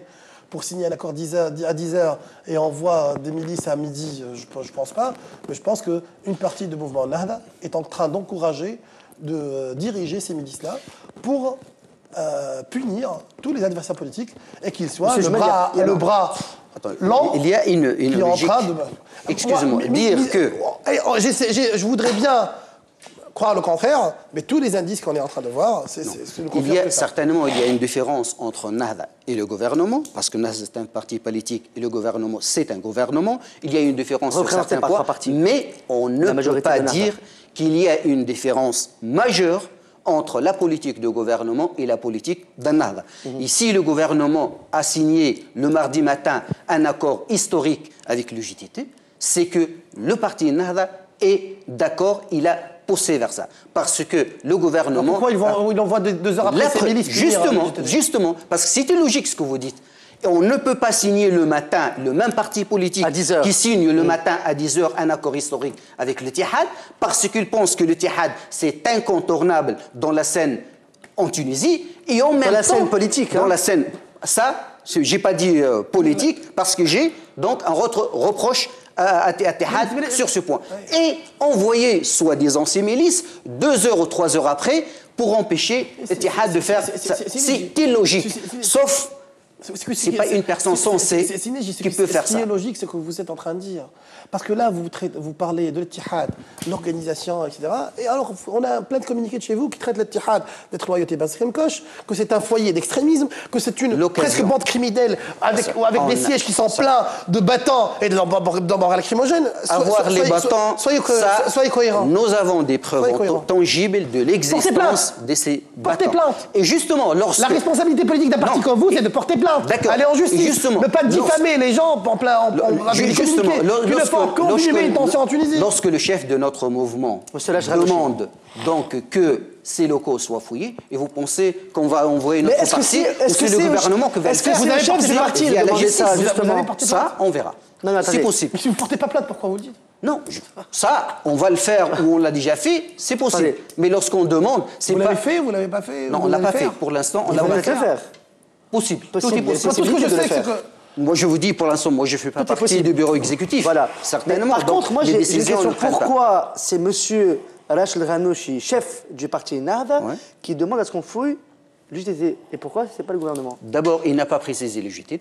pour signer un accord à 10h et envoie des milices à midi, je ne pense pas. Mais je pense qu'une partie du mouvement Nahda est en train d'encourager, de diriger ces milices-là pour... punir tous les adversaires politiques et qu'ils soient le bras lent. Il y a une logique. Excusez-moi, dire que... Je voudrais bien croire le contraire, mais tous les indices qu'on est en train de voir, c'est le contraire. Certainement, il y a une différence entre Nahda et le gouvernement, parce que Nahda c'est un parti politique et le gouvernement c'est un gouvernement. Il y a une différence sur certains points, mais on ne peut pas dire qu'il y a une différence majeure entre la politique de gouvernement et la politique d'Ennahda. Ici, le gouvernement a signé le mardi matin un accord historique avec le JTT, c'est que le parti Ennahda est d'accord, il a poussé vers ça. Parce que le gouvernement... Alors pourquoi il envoie 2 heures après ses milices Justement, parce que c'est logique ce que vous dites. Et on ne peut pas signer le matin, le même parti politique qui signe le matin à 10 h un accord historique avec le Tihad, parce qu'il pense que le Tihad, c'est incontournable dans la scène en Tunisie, et en même temps... Dans la scène politique. Dans la scène... Ça, j'ai pas dit politique, parce que j'ai donc un reproche à Tihad sur ce point. Et envoyer soi-disant ces milices 2 heures ou 3 heures après pour empêcher le Tihad de faire ça. C'est illogique. Sauf... C'est pas une personne sensée qui peut faire ça. Ce qui est logique, c'est ce que vous êtes en train de dire. Parce que là, vous parlez de l'Ittihad, l'organisation, etc. Et alors, on a plein de communiqués de chez vous qui traitent l'Ittihad d'être loyauté Basrem Koch, que c'est un foyer d'extrémisme, que c'est une presque bande criminelle avec des sièges qui sont pleins de battants et d'embarras lacrymogènes. Avoir les battants, soyez cohérents. Nous avons des preuves tangibles de l'existence de ces battants. Portez plainte. Et justement, lorsque... La responsabilité politique d'un parti comme vous, c'est de porter plainte. Aller en justice. Ne pas diffamer les gens avec des communiqués qui ne font qu'envenimer une tension en Tunisie. Lorsque le chef de notre mouvement demande donc que ces locaux soient fouillés, et vous pensez qu'on va envoyer notre parti, c'est le gouvernement que va le faire. Vous avez chef du parti de demander ça, justement. Ça, on verra. C'est possible. Mais si vous ne portez pas plainte, pourquoi vous le dites? Non, ça, on va le faire ou on l'a déjà fait, c'est possible. Mais lorsqu'on demande, c'est pas... Vous l'avez fait ou vous l'avez pas fait? Non, on l'a pas fait. Pour l'instant, on l'a pas fait. Possible. Tout est possible. Tout ce que je sais, c'est que... Moi, je vous dis, pour l'instant, moi, je ne fais pas partie du bureau exécutif. Voilà. Certainement. Par contre, moi, j'ai une question. Pourquoi c'est monsieur Rachid Ghannouchi, chef du parti Ennahda, qui demande à ce qu'on fouille le JTT? Et pourquoi ce n'est pas le gouvernement? D'abord, il n'a pas précisé le JTT.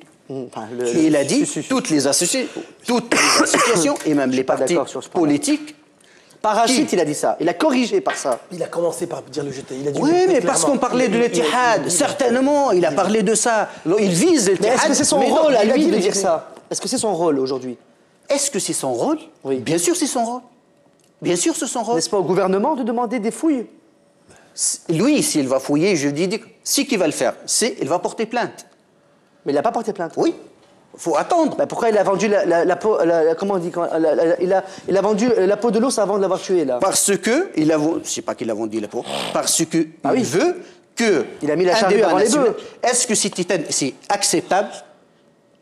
Il a dit toutes les associations et même les partis politiques. Par Rachid, il a dit ça. Il a corrigé par ça. Il a commencé par dire le JTT. Oui, mais parce qu'on parlait de l'Ittihad. Certainement, il a parlé de ça. Il vise l'Ittihad. Mais est-ce que c'est son rôle à lui de dire ça? Est-ce que c'est son rôle aujourd'hui? Est-ce que c'est son rôle? Oui. Bien sûr, c'est son rôle. Bien sûr, c'est son rôle. N'est-ce pas au gouvernement de demander des fouilles? Lui, s'il va fouiller, je dis, si qu'il va le faire, il va porter plainte. Mais il n'a pas porté plainte. Oui. Il faut attendre. Bah pourquoi il a vendu la peau, comment on dit, il a vendu la peau de l'ours avant de l'avoir tué, là? Parce que, je ne sais pas qu'il a vendu la peau, parce qu'il veut que... Il a mis la charrue avant les bœufs. Est-ce que c'est acceptable?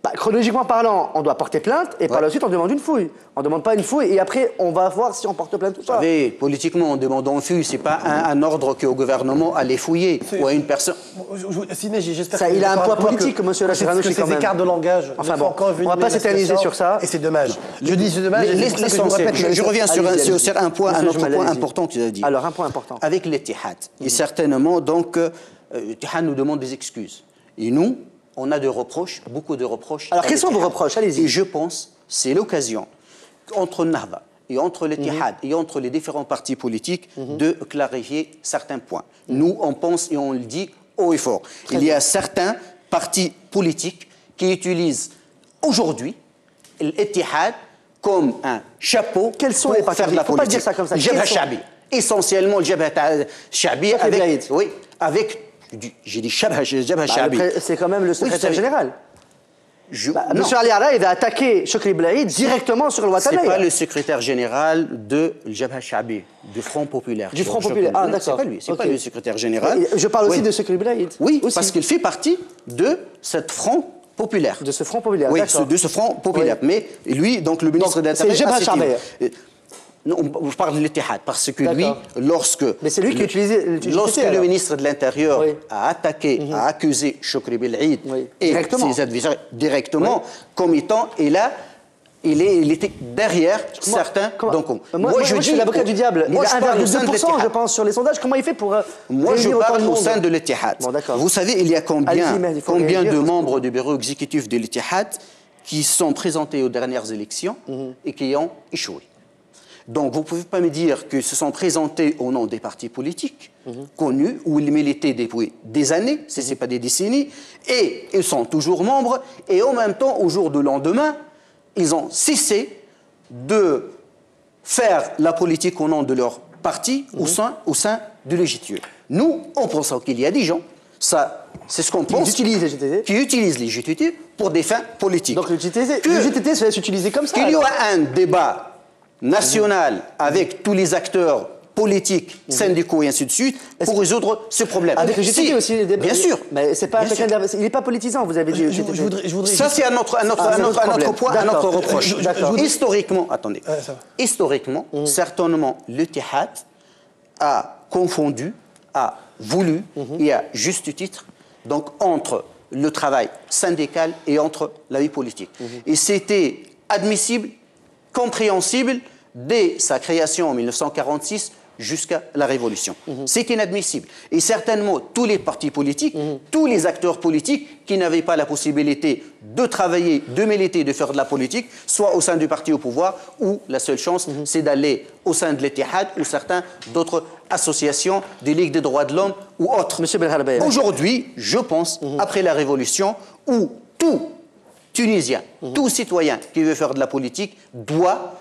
Bah, chronologiquement parlant, on doit porter plainte et par la suite on demande une fouille. On ne demande pas une fouille et après on va voir si on porte plainte ou pas. Vous savez, politiquement, en demandant une fouille, ce n'est pas un ordre qu'au gouvernement à les fouiller ou à une personne. Il a un poids politique, M. Rachid Ghannouchi, quand même. Ces écarts de langage. Enfin bon, on ne va pas s'éterniser sur ça. Et c'est dommage. Je dis c'est dommage. Je reviens sur un point, un autre point important que tu as dit. Alors, un point important. Avec l'Ittihad. Et certainement, donc, l'Ittihad nous demande des excuses. Et nous, on a des reproches, beaucoup de reproches. Alors, quels sont vos reproches? Allez-y. Et je pense c'est l'occasion, entre Ennahda et entre l'Ittihad et entre les différents partis politiques, de clarifier certains points. Nous, on pense et on le dit haut et fort. Il y a certains partis politiques qui utilisent aujourd'hui l'Ittihad comme un chapeau pour faire de la politique. Il ne faut pas dire ça comme ça. Le Jabhat Sha'bi. Essentiellement le Jabhat Sha'bi avec... J'ai dit Jabhat Sha'bi. C'est quand même le secrétaire général. Monsieur Ali Araïd a attaqué Chokri Blaïd directement sur le Ouattara. Ce n'est pas le secrétaire général de Jabhat Sha'bi, du Front Populaire. Du Front Populaire, ah d'accord. C'est pas lui, c'est pas le secrétaire général. Je parle aussi de Chokri Blaïd. Oui, parce qu'il fait partie de ce Front Populaire. De ce Front Populaire, oui, de ce Front Populaire. Mais lui, donc le ministre de l'Intérieur... C'est Jabhat Sha'bi. Non, je parle de l'Ittihad, parce que lui, lorsque... Mais c'est lui qui utilisait... Lorsque le ministre de l'Intérieur a attaqué, a accusé Chokri Blaïd et ses adversaires directement, comme étant, et là, il était derrière certains d'entre nous. Moi, je suis l'avocat du diable. Il a 1,2%, je pense, sur les sondages. Comment il fait pour... Moi, je parle au sein de l'Ittihad. Vous savez, il y a combien de membres du bureau exécutif de l'Ittihad qui sont présentés aux dernières élections et qui ont échoué? Donc, vous ne pouvez pas me dire qu'ils se sont présentés au nom des partis politiques connus, où ils militaient depuis des années, si ce n'est pas des décennies, et ils sont toujours membres, et en même temps, au jour du lendemain, ils ont cessé de faire la politique au nom de leur parti au sein de l'EGTE. Nous, on pense qu'il y a des gens, ça, c'est ce qu'on pense, qui utilisent les GTT pour des fins politiques. Donc le GTT se laisse utiliser comme ça. Qu'il y aura un débat national avec tous les acteurs politiques, syndicaux et ainsi de suite pour résoudre ce problème. Avec le GTT aussi, les débats. Bien sûr. Mais c'est pas il n'est pas politisant, vous avez dit. Ça, c'est un autre point, un autre reproche. Historiquement, attendez. Historiquement, certainement, le Tihad a confondu, a voulu, et à juste titre, donc entre le travail syndical et entre la vie politique. Et c'était admissible, compréhensible, dès sa création en 1946 jusqu'à la Révolution. C'est inadmissible. Et certainement, tous les partis politiques, tous les acteurs politiques qui n'avaient pas la possibilité de travailler, de militer, de faire de la politique, soit au sein du parti au pouvoir, ou la seule chance, c'est d'aller au sein de l'Ittihad ou certaines d'autres associations, des ligues des droits de l'homme ou autres. Aujourd'hui, je pense, après la Révolution, où tout Tunisien, tout citoyen qui veut faire de la politique doit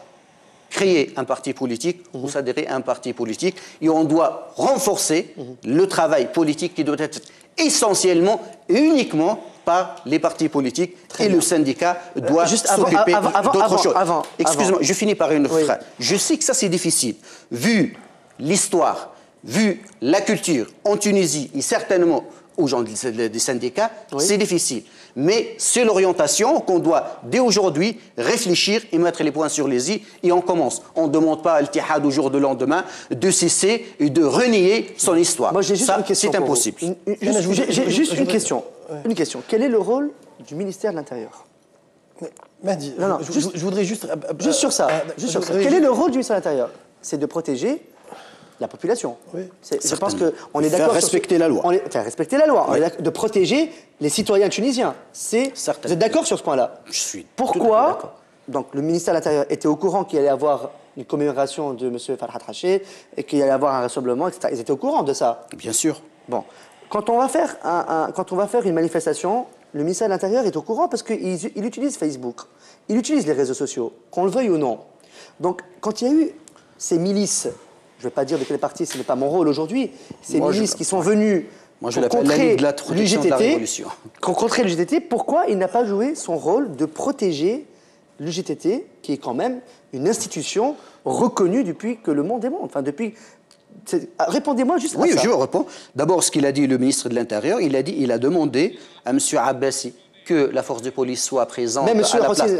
créer un parti politique ou s'adhérer à un parti politique, et on doit renforcer le travail politique qui doit être essentiellement et uniquement par les partis politiques, et le syndicat doit s'occuper d'autre chose. Excuse-moi, je finis par une phrase. Je sais que ça c'est difficile, vu l'histoire, vu la culture en Tunisie et certainement aux gens des syndicats, c'est difficile. Mais c'est l'orientation qu'on doit, dès aujourd'hui, réfléchir et mettre les points sur les i, et on commence. On ne demande pas à l'Ittihad au jour de lendemain de cesser et de renier son histoire. Moi, j'ai juste une question. C'est impossible. J'ai juste une question. Une question. Quel est le rôle du ministère de l'Intérieur? Mahdi, je voudrais juste... Juste sur ça. Quel est le rôle du ministère de l'Intérieur? C'est de protéger la population. Je pense qu'on est d'accord. Faire respecter la loi. Faire respecter la loi. De protéger les citoyens tunisiens. Vous êtes d'accord sur ce point-là? Je suis. Pourquoi donc, le ministère de l'Intérieur était au courant qu'il allait y avoir une commémoration de M. Farhat Haché et qu'il allait y avoir un rassemblement, etc. Ils étaient au courant de ça? Bien sûr. Bon. Quand on va faire une manifestation, le ministère de l'Intérieur est au courant parce qu'il utilise Facebook. Il utilise les réseaux sociaux, qu'on le veuille ou non. Donc, quand il y a eu ces milices, je ne vais pas dire de quel parti, ce n'est pas mon rôle aujourd'hui, ces milices qui sont venues pour contrer l'UGTT, pourquoi il n'a pas joué son rôle de protéger l'UGTT, qui est quand même une institution reconnue depuis que le monde est monde. Enfin, depuis... Répondez-moi juste à ça. Oui, je réponds. D'abord, ce qu'il a dit le ministre de l'Intérieur, il a demandé à M. Abbassi que la force de police soit présente. Mais M.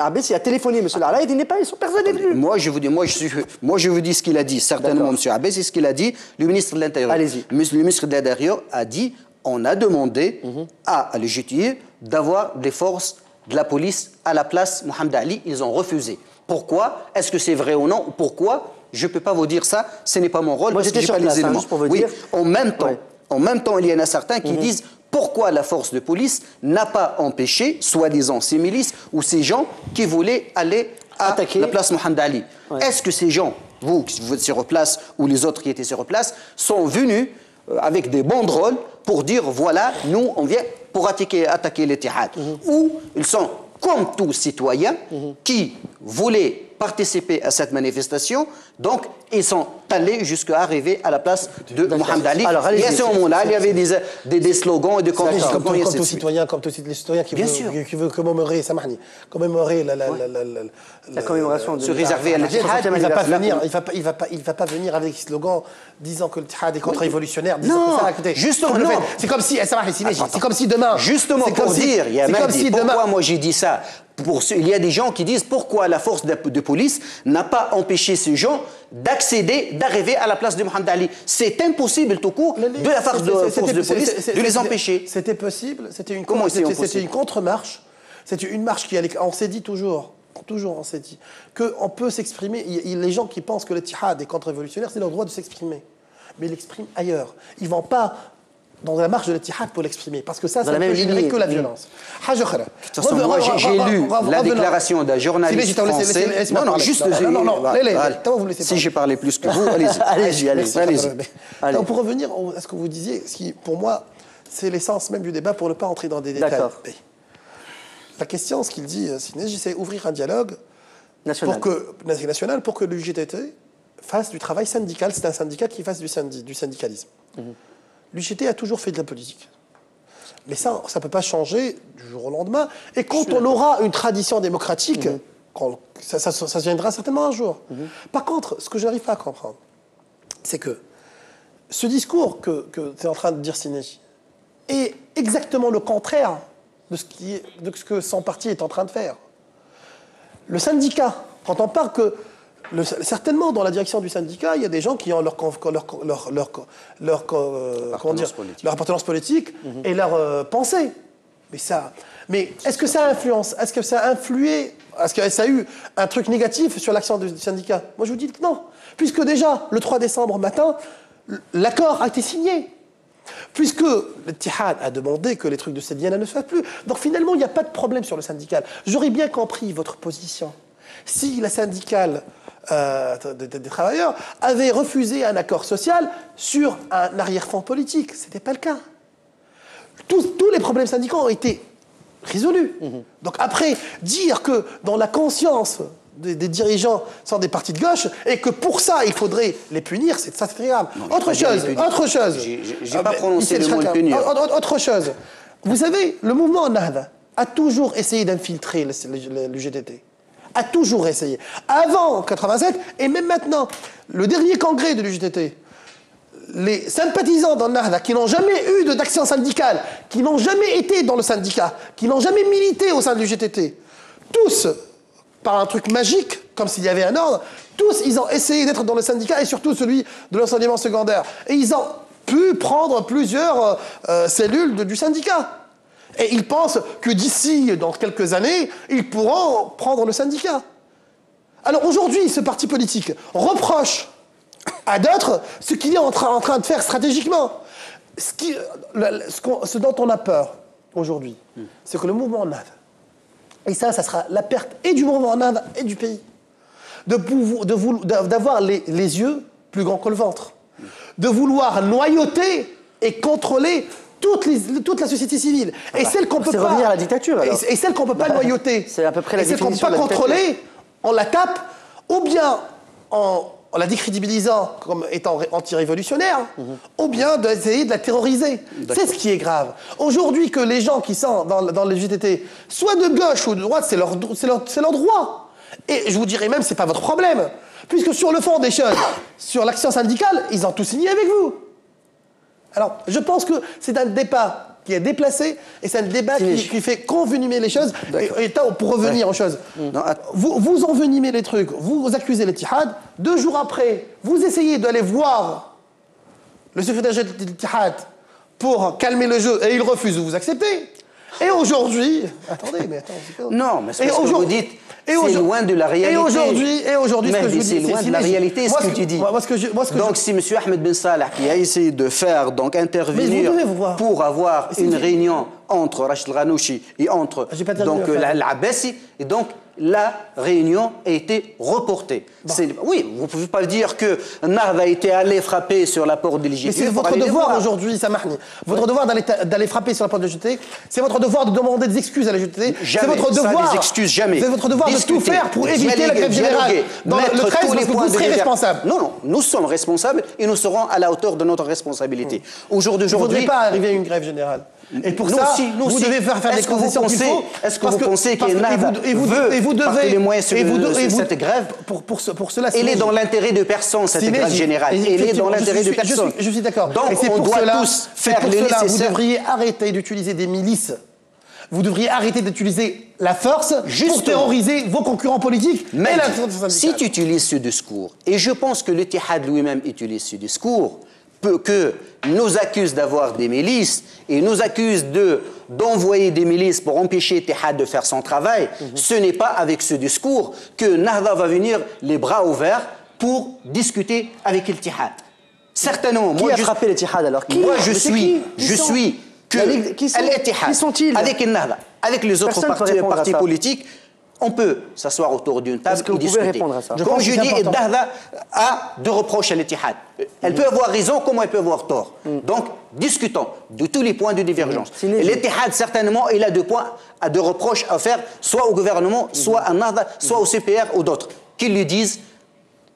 Abbassi a téléphoné, M. Lala, il n'est pas, personne n'est venu. Moi, je vous dis ce qu'il a dit. Certainement, M. Abbassi, ce qu'il a dit, le ministre de l'Intérieur. Allez-y. Le ministre de l'Intérieur a dit, on a demandé à l'EGTE d'avoir des forces de la police à la place Mohamed Ali. Ils ont refusé. Pourquoi? Est-ce que c'est vrai ou non? Pourquoi? Je ne peux pas vous dire ça. Ce n'est pas mon rôle. Moi, j'étais sur place, juste pour vous dire. En même temps, il y en a certains qui disent pourquoi la force de police n'a pas empêché, soi-disant, ces milices ou ces gens qui voulaient aller à la place Mohamed Ali. Est-ce que ces gens, vous êtes sur place ou les autres qui étaient sur place, sont venus avec des banderoles pour dire voilà, nous, on vient pour attaquer l'Ittihad? Ou ils sont comme tous citoyens qui voulaient participer à cette manifestation, donc ils sont allés jusqu'à arriver à la place de Mohamed Ali. Alors, et à ce moment-là, il y avait des slogans et des conventions. Comme tous les citoyens qui veulent commémorer, commémorer la commémoration de... Se réserver à l'Ittihad. Il va pas venir avec des slogans disant que l'Ittihad est contre-révolutionnaire. Non, justement, non. C'est comme si demain... Justement, pour dire, il y a pourquoi moi j'ai dit ça. Il y a des gens qui disent pourquoi la force de police n'a pas empêché ces gens d'arriver à la place de Mohamed Ali. C'est impossible tout court de la force de police de les empêcher. C'était possible, c'était une contre-marche, c'était une marche qui allait... On s'est dit toujours on s'est dit qu'on peut s'exprimer. Les gens qui pensent que l'Ittihad est contre-révolutionnaire, c'est leur droit de s'exprimer. Mais ils l'expriment ailleurs. Ils ne vont pas dans la marche de l'Ittihad pour l'exprimer. Parce que ça la ne même peut générer lignée. que la violence. De toute façon, moi, j'ai lu la déclaration d'un journaliste français. Non, juste... Si j'ai parlé plus que vous, allez-y. allez-y. Pour revenir à ce que vous disiez, ce qui, pour moi, c'est l'essence même du débat pour ne pas entrer dans des détails. La question, ce qu'il dit, c'est ouvrir un dialogue national pour que l'UGTT fasse du travail syndical. C'est un syndicat qui fasse du syndicalisme. L'UGT a toujours fait de la politique. Mais ça ne peut pas changer du jour au lendemain. Et quand on aura une tradition démocratique, ça viendra certainement un jour. Par contre, ce que je n'arrive pas à comprendre, c'est que ce discours que tu es en train de dire, Sinéji, est exactement le contraire de ce que son parti est en train de faire. Le syndicat, quand on parle que... certainement, dans la direction du syndicat, il y a des gens qui ont leur appartenance politique et leur pensée. Mais est-ce que ça influence? Est-ce que ça a influé? Est-ce que ça a eu un truc négatif sur l'action du syndicat? Moi, je vous dis que non. Puisque déjà, le 3 décembre matin, l'accord a été signé. Puisque l'Ittihad a demandé que les trucs de Seddiana ne se fassent plus. Donc finalement, il n'y a pas de problème sur le syndical. J'aurais bien compris votre position si la syndicale des travailleurs avait refusé un accord social sur un arrière-fond politique. Ce n'était pas le cas. Tous les problèmes syndicaux ont été résolus. Donc après, dire que dans la conscience des dirigeants sont des partis de gauche et que pour ça, il faudrait les punir, c'est très grave. Autre chose. J'ai pas prononcé le mot punir. Autre chose. Vous savez, le mouvement Nahda a toujours essayé d'infiltrer l'UGTT. A toujours essayé. Avant 87 et même maintenant, le dernier congrès de l'UGTT, les sympathisants dans Nahda qui n'ont jamais eu d'action syndicale, qui n'ont jamais été dans le syndicat, qui n'ont jamais milité au sein de l'UGTT, tous, par un truc magique, comme s'il y avait un ordre, tous, ils ont essayé d'être dans le syndicat et surtout celui de l'enseignement secondaire. Et ils ont pu prendre plusieurs cellules du syndicat. Et ils pensent que d'ici, dans quelques années, ils pourront prendre le syndicat. Alors aujourd'hui, ce parti politique reproche à d'autres ce qu'il est en train de faire stratégiquement. Ce dont on a peur aujourd'hui, c'est que le mouvement Nahda, et ça sera la perte et du mouvement Nahda et du pays, d'avoir les yeux plus grands que le ventre, de vouloir noyauter et contrôler toute la société civile. Et celle qu'on peut pas revenir à la dictature, alors. Et celle qu'on peut pas noyauter. C'est à peu près la définition. Et celle qu'on peut pas contrôler, on la tape, ou bien en la décrédibilisant comme étant anti-révolutionnaire, ou bien d'essayer de la terroriser. C'est ce qui est grave. Aujourd'hui, que les gens qui sont dans le GTT, soit de gauche ou de droite, c'est leur droit. Et je vous dirais même, c'est pas votre problème. Puisque sur le fond des choses, sur l'action syndicale, ils ont tout signé avec vous. Alors, je pense que c'est un débat qui est déplacé et c'est un débat qui fait convenimer les choses. Et pour revenir aux choses, vous envenimez les trucs, vous accusez l'Ittihad. 2 jours après, vous essayez d'aller voir le secrétaire général de l'Ittihad pour calmer le jeu et il refuse de vous accepter. Et aujourd'hui... Attendez. Non, mais ce que vous dites, c'est loin de la réalité. Et aujourd'hui, ce que je vous dis, c'est loin de la réalité, ce que tu dis. Donc, si M. Ahmed Ben Salah, qui a essayé de faire intervenir pour avoir une réunion entre Rachid Ghanouchi et entre l'Abbasi, et donc la réunion a été reportée. Oui, vous ne pouvez pas dire que Nahda a été allé frapper sur la porte de l'IGT. Mais c'est votre devoir aujourd'hui, Samahni. Votre devoir d'aller frapper sur la porte de l'IGT. C'est votre devoir de demander des excuses à l'IGT. C'est votre devoir. Des excuses, jamais. C'est votre devoir de tout faire pour éviter la grève générale. Dans le 13, parce que vous serez responsable. Non, nous sommes responsables et nous serons à la hauteur de notre responsabilité. Aujourd'hui, il ne faudrait pas arriver à une grève générale. Et pour ça, vous devez faire des concessions qu'il faut. Est-ce que vous pensez qu'il veut par les moyens sur cette grève? Pour cela, elle est dans l'intérêt de personne, cette grève générale. Elle est dans l'intérêt de personne. Je suis d'accord. Donc, on doit tous faire le nécessaire. Vous devriez arrêter d'utiliser des milices. Vous devriez arrêter d'utiliser la force pour terroriser vos concurrents politiques. Mais si tu utilises ce discours, et je pense que l'Ittihad lui-même utilise ce discours, que nous accuse d'avoir des milices et nous accuse d'envoyer des milices pour empêcher l'Ittihad de faire son travail, ce n'est pas avec ce discours que Nahda va venir les bras ouverts pour discuter avec l'Ittihad. Certainement. Qui a frappé l'Ittihad alors? Moi, je suis que l'Ittihad, qui sont-ils? avec Ennahda, avec les autres partis politiques, on peut s'asseoir autour d'une table et discuter. Répondre à ça? Comme je dis, Ennahda a de reproches à l'Ittihad. Elle peut avoir raison comme elle peut avoir tort. Donc, discutons de tous les points de divergence. L'Ittihad, certainement, il a deux reproches à faire, soit au gouvernement, soit à Ennahda, soit au CPR ou d'autres, qui lui disent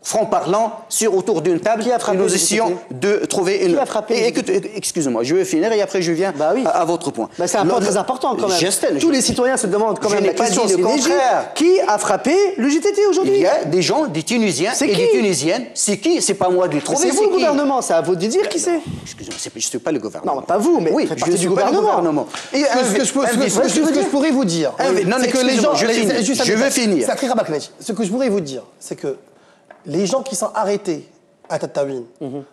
franc-parlant, autour d'une table, et nous essayons de trouver une... Qui a frappé? Excusez-moi, je vais finir et après je viens à votre point. C'est un point très important quand même. Tous les citoyens se demandent quand même la question, le contraire. Qui a frappé le JTT aujourd'hui? Il y a des gens, des Tunisiens et des Tunisiennes. C'est qui? C'est pas moi de les trouver. C'est vous le gouvernement, c'est à vous de dire qui c'est. Excusez-moi, je ne suis pas le gouvernement. Non, pas vous, mais oui, je suis pas le gouvernement. Ce que je pourrais vous dire, c'est que les gens... Je veux finir. Ce que je pourrais vous dire, c'est que les gens qui sont arrêtés à Tataouine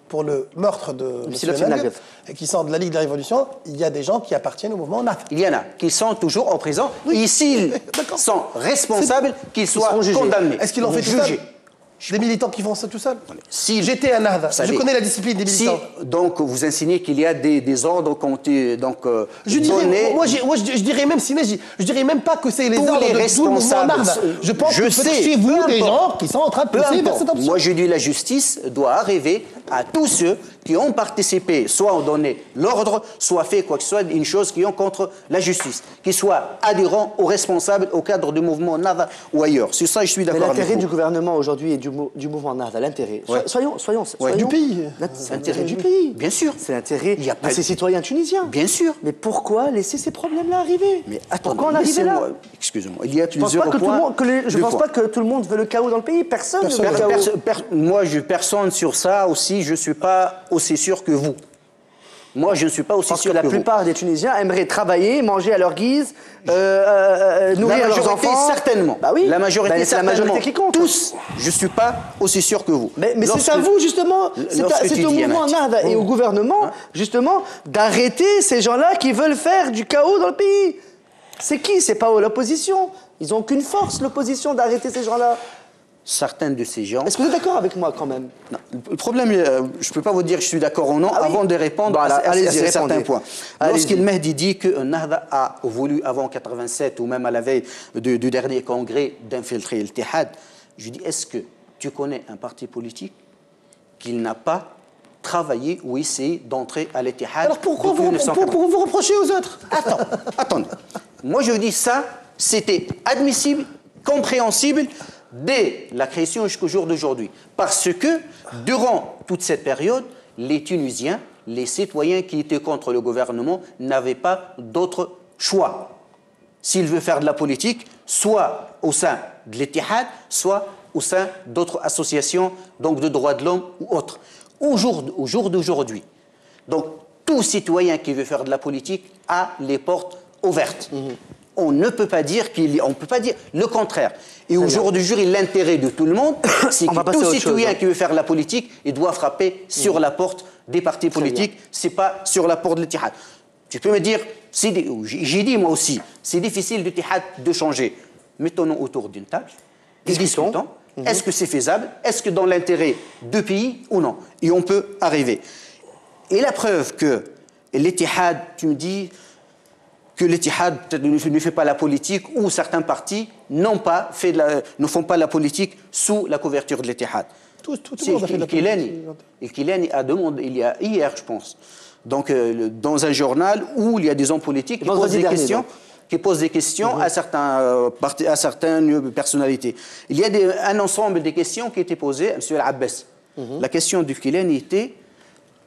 pour le meurtre de M. Nag et qui sont de la Ligue de la Révolution, il y a des gens qui appartiennent au mouvement Ennahda. Il y en a qui sont toujours en prison. Et s'ils sont responsables, qu'ils soient condamnés. Est-ce qu'ils l'ont fait jugés? Des militants qui font ça tout seuls. Si j'étais à Ennahda, je connais la discipline des militants. Donc vous insinuez qu'il y a des ordres qui ont été donnés. Je dirais même, je dirais même pas que c'est les ordres de tout le mouvement Ennahda. Je pense que c'est chez vous des gens qui sont en train de pousser vers cette option. Moi je dis la justice doit arriver à tous ceux qui ont participé, soit ont donné l'ordre, soit fait quoi que ce soit, une chose qui ont contre la justice, qui soient adhérents ou responsables au cadre du mouvement Ennahda ou ailleurs. Sur ça, je suis d'accord avec vous. L'intérêt du gouvernement aujourd'hui et du mouvement Ennahda, l'intérêt, soyons du pays. L'intérêt du pays. Bien sûr. C'est l'intérêt de ces citoyens tunisiens. Bien sûr. Mais pourquoi laisser ces problèmes-là arriver? Mais pourquoi en arriver là? Excusez-moi, il y a plusieurs points. Je ne pense pas que tout le monde veut le chaos dans le pays. Personne ne veut le chaos. Moi, personne sur ça aussi, je ne suis pas aussi sûr que vous. Moi, je ne suis pas aussi sûr que la plupart des Tunisiens aimeraient travailler, manger à leur guise, nourrir leurs enfants. Certainement. Bah oui. La majorité, c'est la majorité qui compte. Tous, je ne suis pas aussi sûr que vous. Mais c'est à vous, justement, c'est au mouvement Ennahda et au gouvernement, justement, d'arrêter ces gens-là qui veulent faire du chaos dans le pays. C'est qui? C'est pas l'opposition. Ils n'ont qu'une force, l'opposition, d'arrêter ces gens-là. Certains de ces gens... Est-ce que vous êtes d'accord avec moi quand même? Non. Le problème, je ne peux pas vous dire que je suis d'accord ou non avant de répondre à certains points. Lorsqu'il Mehdi dit que Ennahda a voulu, avant 87 ou même à la veille du dernier congrès, d'infiltrer l'Ittihad, je dis, est-ce que tu connais un parti politique qui n'a pas travaillé ou essayé d'entrer à l'Ittihad? Alors pourquoi vous reprochez aux autres? Attendez. Moi, je dis ça, c'était admissible, compréhensible, dès la création jusqu'au jour d'aujourd'hui. Parce que, durant toute cette période, les Tunisiens, les citoyens qui étaient contre le gouvernement, n'avaient pas d'autre choix. S'ils veulent faire de la politique, soit au sein de l'Ittihad, soit au sein d'autres associations, donc de droits de l'homme ou autres. Au jour d'aujourd'hui, donc tout citoyen qui veut faire de la politique a les portes ouvertes. On ne peut pas dire le contraire. Et au jour du jour, l'intérêt de tout le monde, c'est que tout citoyen qui veut faire la politique, il doit frapper sur la porte des partis politiques, c'est pas sur la porte de l'Ittihad. Tu peux me dire, j'ai dit moi aussi, c'est difficile l'Ittihad de changer. Mettons-nous autour d'une table, discutons. Est-ce que c'est faisable? Est-ce que dans l'intérêt de pays ou non? Et on peut arriver. Et la preuve que l'Ittihad, tu me dis que l'Ittihad ne fait pas la politique ou certains partis ne font pas la politique sous la couverture de l'Ittihad. Tout le monde a fait de la politique. El-Kilani a demandé, il y a hier, je pense, donc, dans un journal où il y a des hommes politiques qui posent des questions à certaines personnalités. Il y a un ensemble de questions qui étaient posées à M. Al-Abbas. La question du Kilani était,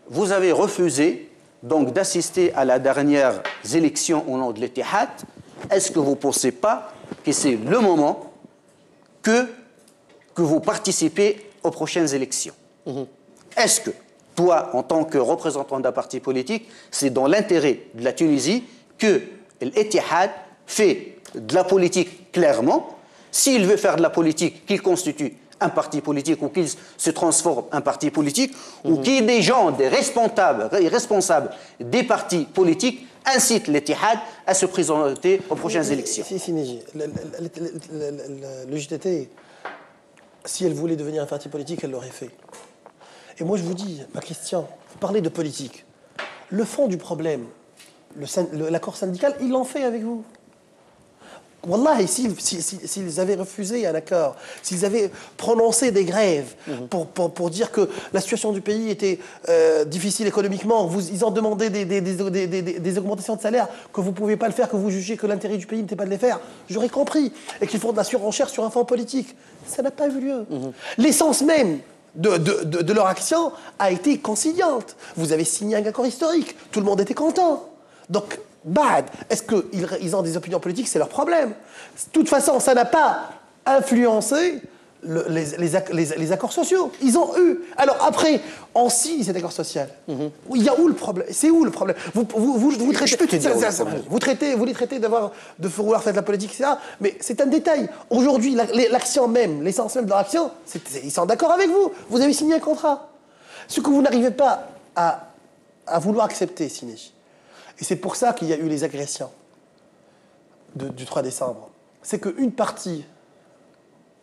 vous avez refusé donc d'assister à la dernière élection au nom de l'Ittihad. Est-ce que vous ne pensez pas que c'est le moment que vous participez aux prochaines élections? Est-ce que toi, en tant que représentant d'un parti politique, c'est dans l'intérêt de la Tunisie que l'Ittihad fait de la politique clairement? S'il veut faire de la politique, qu'il constitue un parti politique ou qu'il se transforme en parti politique, ou qu'il y ait des gens, des responsables des partis politiques incitent l'Ittihad à se présenter aux prochaines élections. Si, Neji. Le JTT, si elle voulait devenir un parti politique, elle l'aurait fait. Et moi, je vous dis, ma Christian, vous parlez de politique. Le fond du problème, l'accord syndical, ils l'ont fait avec vous. Wallah, s'ils avaient refusé un accord, s'ils avaient prononcé des grèves pour dire que la situation du pays était difficile économiquement, ils ont demandé des augmentations de salaire, que vous ne pouvez pas le faire, que vous jugez que l'intérêt du pays n'était pas de les faire, j'aurais compris. Et qu'ils font de la surenchère sur un fond politique. Ça n'a pas eu lieu. L'essence même de leur action a été conciliante. Vous avez signé un accord historique. Tout le monde était content. Donc, bad. Est-ce qu'ils ont des opinions politiques? C'est leur problème. De toute façon, ça n'a pas influencé les accords sociaux. Ils ont eu. Alors après, on signe cet accord social. Il y a où le problème? C'est où le problème? Vous traitez, je peux te dire vous les traitez de vouloir faire de la politique, etc. Mais c'est un détail. Aujourd'hui, l'action même, l'essence même de leur action, ils sont d'accord avec vous. Vous avez signé un contrat. Ce que vous n'arrivez pas à vouloir accepter, Sinéji. Et c'est pour ça qu'il y a eu les agressions du 3 décembre. C'est qu'une partie,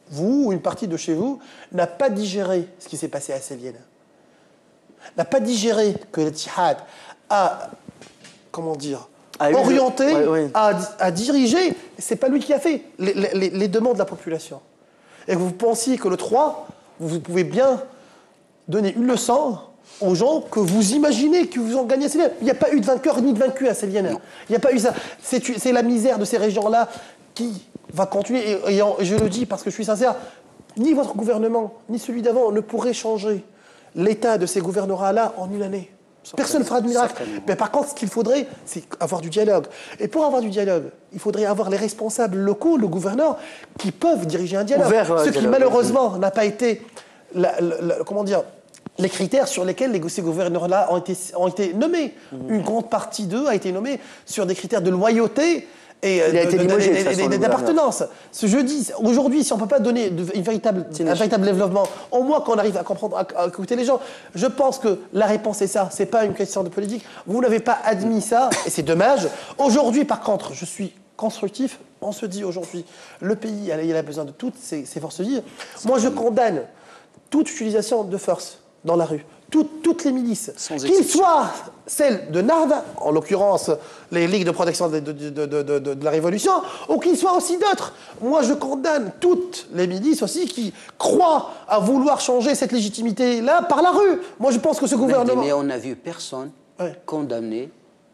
vous ou une partie de chez vous, n'a pas digéré ce qui s'est passé à Sévienne. N'a pas digéré que l'Ittihad a, comment dire, orienté, a dirigé, c'est pas lui qui a fait, les demandes de la population. Et vous pensiez que le 3, vous pouvez bien donner une leçon aux gens que vous imaginez que vous ont gagné à Sévienne. Il n'y a pas eu de vainqueur ni de vaincu à Sévienne. Il n'y a pas eu ça. C'est la misère de ces régions-là qui va continuer. Et je le dis parce que je suis sincère, ni votre gouvernement, ni celui d'avant ne pourrait changer l'état de ces gouvernorats-là en une année. Personne ne fera de miracle. Mais par contre, ce qu'il faudrait, c'est avoir du dialogue. Et pour avoir du dialogue, il faudrait avoir les responsables locaux, le gouverneur, qui peuvent diriger un dialogue. Ce qui, malheureusement, n'a pas été, comment dire, les critères sur lesquels ces gouverneurs-là ont été nommés. Une grande partie d'eux a été nommée sur des critères de loyauté et d'appartenance. Je dis, aujourd'hui, si on ne peut pas donner un véritable développement, au moins qu'on arrive à comprendre, à écouter les gens, je pense que la réponse est ça. Ce n'est pas une question de politique. Vous n'avez pas admis ça, et c'est dommage. Aujourd'hui, par contre, je suis constructif. On se dit aujourd'hui, le pays, il a besoin de toutes ses forces vives. Moi, je condamne toute utilisation de force dans la rue, toutes les milices, qu'ils soient celles de Narva, en l'occurrence les ligues de protection de la Révolution, ou qu'ils soient aussi d'autres. Moi, je condamne toutes les milices aussi qui croient à vouloir changer cette légitimité-là par la rue. Moi, je pense que ce gouvernement... Mais on n'a vu personne condamner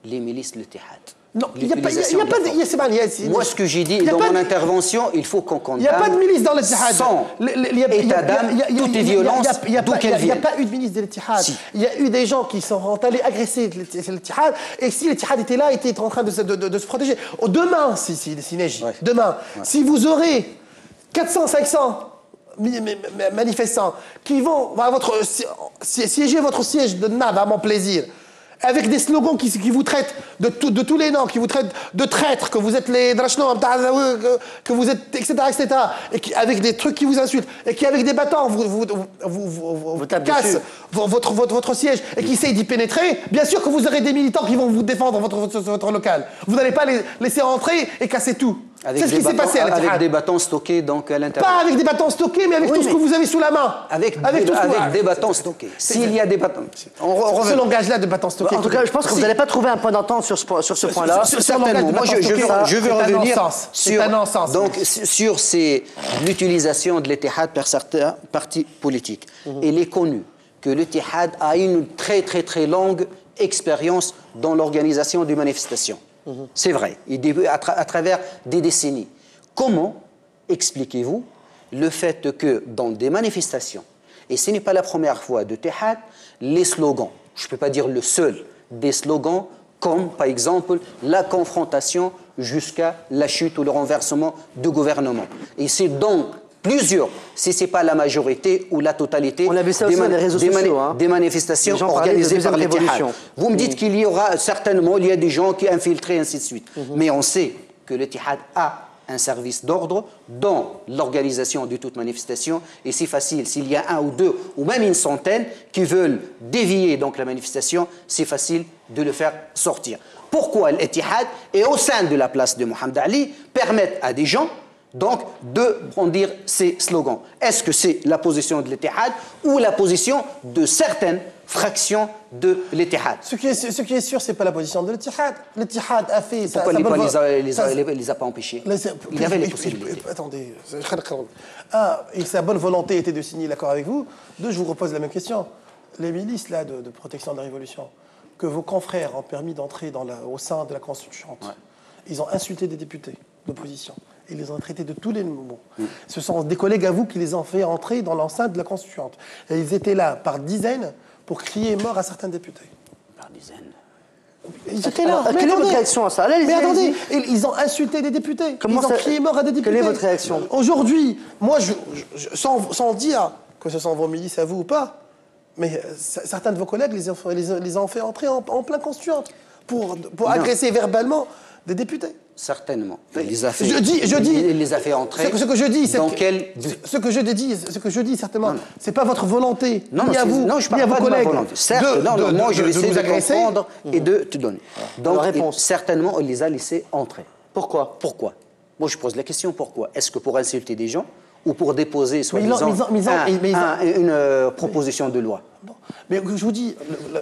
les milices de l'Ittihad. Non, il n'y a pas de... Moi, ce que j'ai dit dans mon intervention, il faut qu'on condamne. Il n'y a pas de milice dans l'Ittihad. Sans état d'âme, toutes les violences, d'où qu'elles viennent. Il n'y a pas eu de milice de l'Ittihad. Il y a eu des gens qui sont allés agresser l'Ittihad, et si l'Ittihad était là, était en train de se protéger. Demain, demain, si vous aurez 400, 500 manifestants qui vont siéger votre siège de Nav à mon plaisir, avec des slogans qui vous traitent de tous les noms, qui vous traitent de traîtres, que vous êtes les drachnom, que vous êtes, etc., et avec des trucs qui vous insultent, et qui, avec des bâtons, vous cassent votre siège, et qui essayent d'y pénétrer, bien sûr que vous aurez des militants qui vont vous défendre votre local. Vous n'allez pas les laisser entrer et casser tout. C'est ce qui s'est passé à l'Ittihad. Avec des bâtons stockés donc à l'intérieur. Pas avec des bâtons stockés, mais avec tout ce que vous avez sous la main. Avec des bâtons stockés. S'il y a des bâtons. Ce langage-là de bâtons stockés. En tout cas, je pense que vous n'allez pas trouver un point d'entente sur ce point-là. Certainement. Moi, je veux revenir sur l'utilisation de l'Ittihad par certains partis politiques. Il est connu que l'Ittihad a une très très très longue expérience dans l'organisation des manifestations. C'est vrai, à travers des décennies. Comment expliquez-vous le fait que dans des manifestations, et ce n'est pas la première fois de l'Ittihad, les slogans, je ne peux pas dire le seul, des slogans comme par exemple la confrontation jusqu'à la chute ou le renversement du gouvernement. Et c'est donc plusieurs, si ce n'est pas la majorité ou la totalité des manifestations organisées par l'Ittihad. Vous me dites qu'il y aura certainement, il y a des gens qui infiltrent et ainsi de suite. Mais on sait que l'Ittihad a un service d'ordre dans l'organisation de toute manifestation. Et c'est facile, s'il y a un ou deux, ou même une centaine qui veulent dévier donc la manifestation, c'est facile de le faire sortir. Pourquoi l'Ittihad et au sein de la place de Mohamed Ali permettent à des gens donc de brandir ces slogans. Est-ce que c'est la position de l'Ittihad ou la position de certaines fractions de l'Ittihad? Ce qui est sûr, c'est pas la position de l'Ittihad. L'Ittihad a fait... Pourquoi les a pas empêchés? Il y avait les possibilités. Attendez. Et sa bonne volonté était de signer l'accord avec vous. Deux, je vous repose la même question. Les milices là, de protection de la Révolution, que vos confrères ont permis d'entrer au sein de la Constituante, ils ont insulté des députés d'opposition. Ils les ont traités de tous les mots. Ce sont des collègues à vous qui les ont fait entrer dans l'enceinte de la Constituante. Et ils étaient là par dizaines pour crier mort à certains députés. Par dizaines. Ils étaient là. Quelle est votre réaction à ça? Mais attendez, ils ont insulté des députés. Ils ont crié mort à des députés. Quelle est votre réaction? Aujourd'hui, moi, sans dire que ce sont vos milices à vous ou pas, mais certains de vos collègues les ont fait entrer en plein Constituante pour agresser verbalement des députés. Certainement. Il les a fait, il les a fait entrer. Ce que je dis, dans quel but? Ce que je dis certainement, c'est pas votre volonté, ni à vous, non, je ni à parle vos pas collègues. De ma volonté. Certes, moi je vais essayer de comprendre et de te donner. Donc, certainement, on les a laissés entrer. Pourquoi? Moi, je pose la question, pourquoi? Est-ce que pour insulter des gens ou pour déposer, soi-disant, une proposition de loi? Mais je vous dis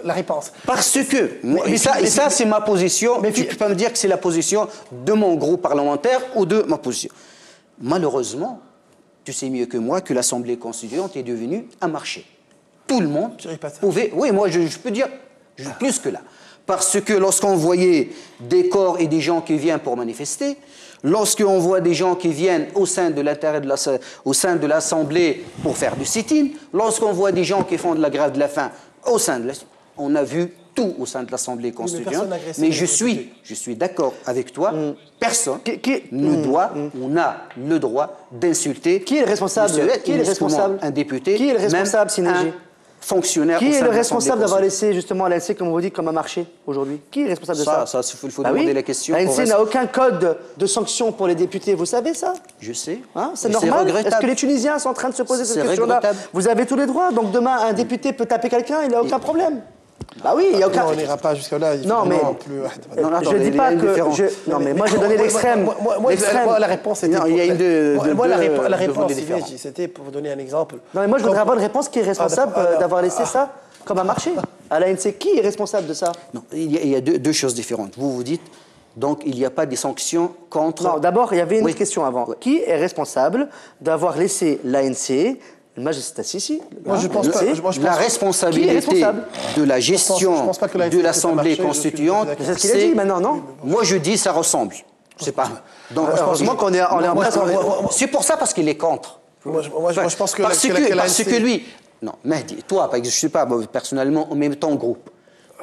la réponse. Parce que, ça c'est ma position, mais tu ne peux pas me dire que c'est la position de mon groupe parlementaire ou de ma position. Malheureusement, tu sais mieux que moi que l'Assemblée constituante est devenue un marché. Tout le monde pouvait... Oui, moi je peux dire plus que là. Parce que lorsqu'on voyait des corps et des gens qui viennent pour manifester, lorsqu'on voit des gens qui viennent au sein de l'Assemblée pour faire du sit-in, lorsqu'on voit des gens qui font de la grève de la faim au sein de l'Assemblée, on a vu tout au sein de l'Assemblée constituante. Mais je suis d'accord avec toi, personne on a le droit d'insulter. Qui est le responsable? Un député, qui est le responsable, Sinéji? Fonctionnaire. Qui est le responsable d'avoir laissé justement l'ANC, comme vous dites, comme un marché aujourd'hui? Qui est responsable de ça? Ça, il faut demander la question. L'ANC n'a aucun code de sanction pour les députés, vous savez ça? Je sais. Hein, c'est normal. Est-ce que les Tunisiens sont en train de se poser cette question-là? Vous avez tous les droits, donc demain un député peut taper quelqu'un, il n'a aucun problème. Bah oui, il y a aucun... Non, on n'ira pas jusqu'à là. Non, mais je ne dis pas que... Non, mais moi j'ai donné l'extrême. Moi, la réponse était... Il y a une la réponse, c'était pour vous donner un exemple. Non, mais moi je voudrais avoir une réponse qui est responsable d'avoir laissé ça comme un marché. À l'ANC, qui est responsable de ça? Non, il y a deux choses différentes. Vous dites, donc il n'y a pas des sanctions contre... Non, d'abord, il y avait une question avant. Qui est responsable d'avoir laissé l'ANC... Moi, je pense pas. La responsabilité de la gestion de l'Assemblée constituante, c'est ce qu'il a dit maintenant, non? Moi, je dis ça ressemble. C'est pas. Donc, heureusement qu'on est en place. C'est pour ça, parce qu'il est contre. Moi, je pense que parce que lui, non, Mehdi, toi, je ne sais pas, personnellement, en même temps groupe,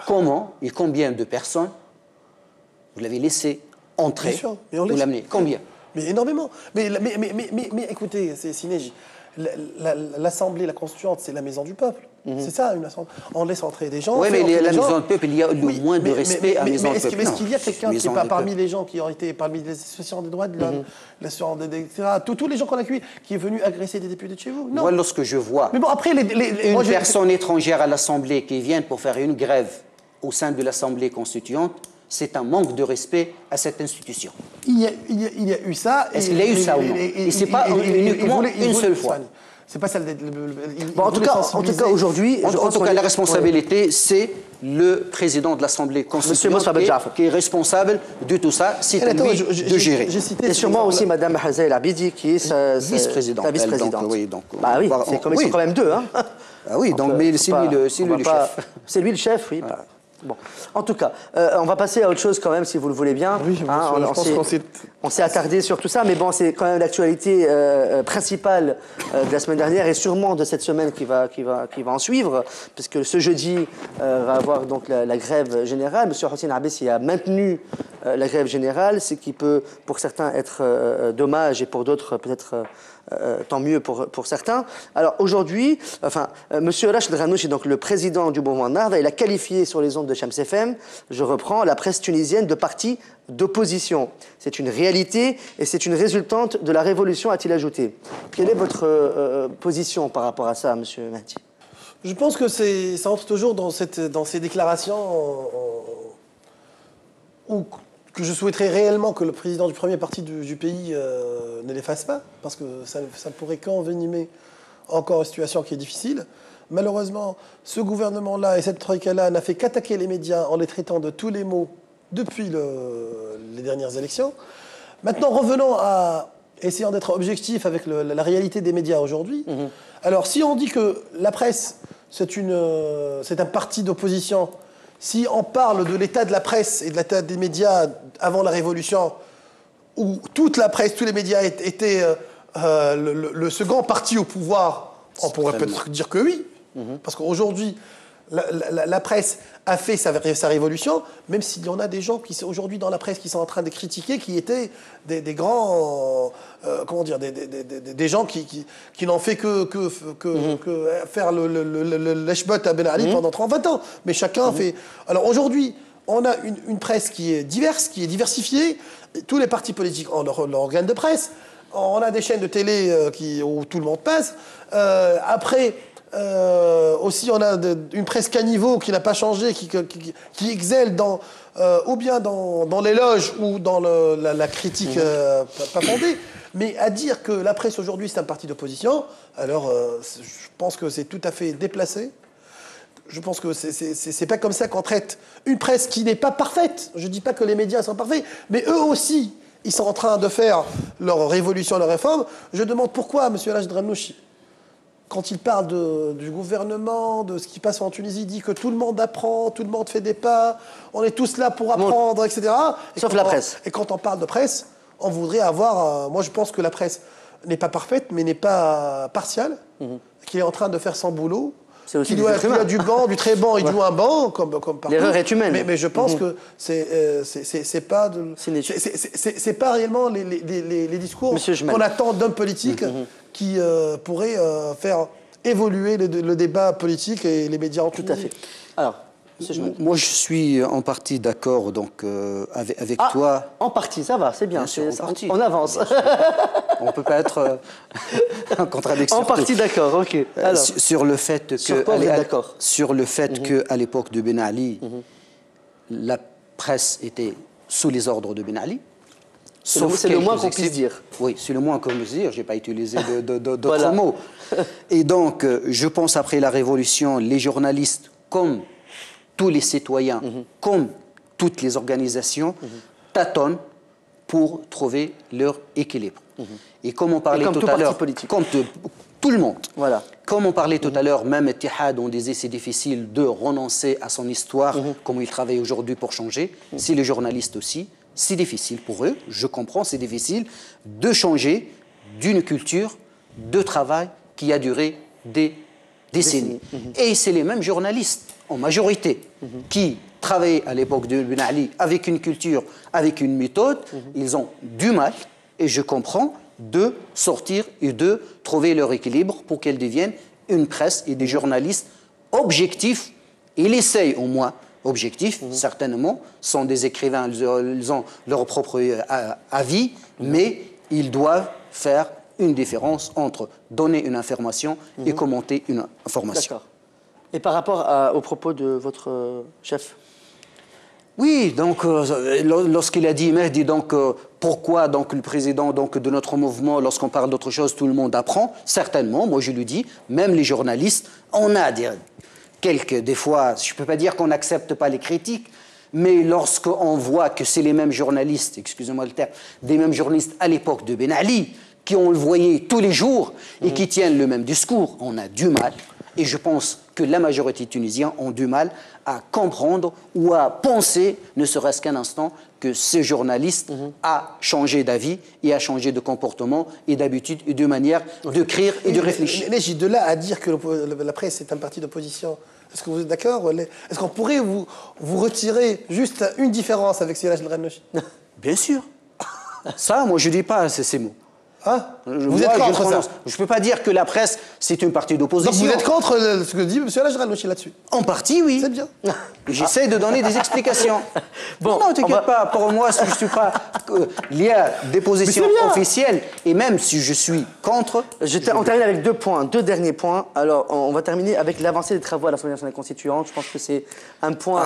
comment et combien de personnes vous l'avez laissé entrer? Vous l'amenez combien? Mais énormément. Mais écoutez, c'est Sinéji. L'Assemblée, la Constituante, c'est la maison du peuple. C'est ça, une assemblée. On laisse entrer des gens. Oui, mais la maison du peuple, il y a le moins de respect à la maison du peuple. Est-ce qu'il y a quelqu'un qui n'est pas parmi les gens qui ont été parmi les associations des droits de l'homme, etc., tous les gens qu'on a accueillis, qui est venu agresser des députés de chez vous? Non. Moi, lorsque je vois une personne étrangère à l'Assemblée qui vient pour faire une grève au sein de l'Assemblée constituante, c'est un manque de respect à cette institution. Il y a eu ça. Est-ce qu'il y a eu ça ou non? Et ce n'est pas uniquement une seule fois. C'est pas celle en tout cas, aujourd'hui... En tout cas, la responsabilité, c'est le président de l'Assemblée constituante qui est responsable de tout ça. C'est à lui de gérer. Et sûrement aussi Mme Hazaïl Abidi, qui est vice-présidente. La vice-présidente. Bah oui, ils sont quand même deux. Hein. Ah oui, donc, mais c'est lui le chef. C'est lui le chef, oui. Bon, en tout cas, on va passer à autre chose quand même, si vous le voulez bien. Oui, on s'est attardé sur tout ça, mais bon, c'est quand même l'actualité principale de la semaine dernière et sûrement de cette semaine qui va en suivre, puisque ce jeudi va avoir donc la grève générale. M. Hossein Abessi a maintenu la grève générale, ce qui peut pour certains être dommage et pour d'autres peut-être... tant mieux pour certains. Alors aujourd'hui, M. Rachid Ghannouchi, donc le président du mouvement Nahda, il a qualifié sur les ondes de Shams FM, je reprends, la presse tunisienne de parti d'opposition. C'est une réalité et c'est une résultante de la révolution, a-t-il ajouté. Quelle est votre position par rapport à ça, M. Mehdi? Je pense que ça entre toujours dans ces déclarations où que je souhaiterais réellement que le président du premier parti du pays ne les fasse pas, parce que ça ne pourrait qu'envenimer encore une situation qui est difficile. Malheureusement, ce gouvernement-là et cette troïka-là n'a fait qu'attaquer les médias en les traitant de tous les maux depuis les dernières élections. Maintenant, revenons à essayant d'être objectif avec la réalité des médias aujourd'hui. Alors, si on dit que la presse, c'est un parti d'opposition, si on parle de l'état de la presse et de l'état des médias avant la Révolution, où toute la presse, tous les médias étaient le second parti au pouvoir, on pourrait peut-être dire que oui. Parce qu'aujourd'hui, la presse a fait sa révolution, même s'il y en a des gens qui sont aujourd'hui dans la presse qui sont en train de critiquer, qui étaient des grands, comment dire, des gens qui n'ont fait que faire l'eshbot à Ben Ali pendant 30-20 ans. Mais chacun fait... Alors aujourd'hui, on a une presse qui est diverse, qui est diversifiée. Tous les partis politiques ont leur organe de presse. On a des chaînes de télé où tout le monde passe. Après... aussi, on a une presse caniveau qui n'a pas changé, qui excelle ou bien dans l'éloge ou dans la critique pas fondée. Mais à dire que la presse aujourd'hui c'est un parti d'opposition, alors je pense que c'est tout à fait déplacé. Je pense que c'est pas comme ça qu'on traite une presse qui n'est pas parfaite. Je dis pas que les médias sont parfaits, mais eux aussi, ils sont en train de faire leur révolution, leur réforme. Je demande pourquoi, M. El Hadj Drannouchi, quand il parle du gouvernement, de ce qui passe en Tunisie, il dit que tout le monde apprend, tout le monde fait des pas, on est tous là pour apprendre, etc. Sauf la presse. Et quand on parle de presse, on voudrait avoir... moi, je pense que la presse n'est pas parfaite, mais n'est pas partiale, qu'il est en train de faire son boulot, qu'il a du banc, du très banc, il joue un banc, comme partout. L'erreur est humaine. Mais je pense que c'est pas réellement les discours qu'on attend d'hommes politiques qui pourraient faire évoluer le débat politique et les médias en Tunisie. Tout à fait. Alors, moi, je suis en partie d'accord avec toi. En partie, ça va, c'est bien. Bien sûr, on avance. On ne peut pas être en contradiction. En partie d'accord, ok. Alors, sur le fait qu'à l'époque de Ben Ali, la presse était sous les ordres de Ben Ali. C'est le moins qu'on puisse dire. Oui, c'est le moins qu'on puisse dire. Je n'ai pas utilisé d'autres mots. Et donc, je pense après la Révolution, les journalistes, comme tous les citoyens, comme toutes les organisations, tâtonnent pour trouver leur équilibre. Et comme on parlait tout à l'heure, comme tout le monde, voilà. Comme on parlait tout à l'heure, même Ittihad, on disait c'est difficile de renoncer à son histoire, comme il travaille aujourd'hui pour changer. Si les journalistes aussi, c'est difficile pour eux, je comprends, c'est difficile de changer d'une culture de travail qui a duré des décennies. Et c'est les mêmes journalistes, en majorité, qui travaillaient à l'époque de Ben Ali avec une culture, avec une méthode. Ils ont du mal, et je comprends, de sortir et de trouver leur équilibre pour qu'elles deviennent une presse et des journalistes objectifs. Ils essayent au moins objectifs, certainement, sont des écrivains, ils ont leur propre avis, mais ils doivent faire une différence entre donner une information et commenter une information. D'accord. Et par rapport aux propos de votre chef? Oui, donc lorsqu'il a dit Mehdi, donc pourquoi donc le président donc de notre mouvement, lorsqu'on parle d'autre chose, tout le monde apprend. Certainement, moi je lui dis, même les journalistes, on a des fois, je ne peux pas dire qu'on n'accepte pas les critiques, mais lorsqu'on voit que c'est les mêmes journalistes, excusez-moi le terme, des mêmes journalistes à l'époque de Ben Ali, qui on le voyait tous les jours et qui tiennent le même discours, on a du mal. Et je pense que la majorité tunisienne ont du mal à comprendre ou à penser, ne serait-ce qu'un instant, que ce journaliste a changé d'avis et a changé de comportement et d'habitude et de manière d'écrire et de réfléchir. Mais j'ai de là à dire que la presse est un parti d'opposition. Est-ce que vous êtes d'accord? Est-ce qu'on pourrait vous retirer juste une différence avec Siraj El Drannouchi? Bien sûr. Ça, moi, je ne dis pas ces mots. Hein? Vous êtes contre ça? Je ne peux pas dire que la presse, c'est une partie d'opposition. Donc vous êtes contre ce que dit M. Al-Ajranochi là-dessus? En partie, oui. C'est bien. J'essaie de donner des explications. Bon, non, t'inquiète pas. Pour moi, si je ne suis pas... Il y a des positions officielles. Et même si je suis contre... On termine avec deux derniers points. Alors, on va terminer avec l'avancée des travaux à l'Assemblée nationale constituante. Je pense que c'est un point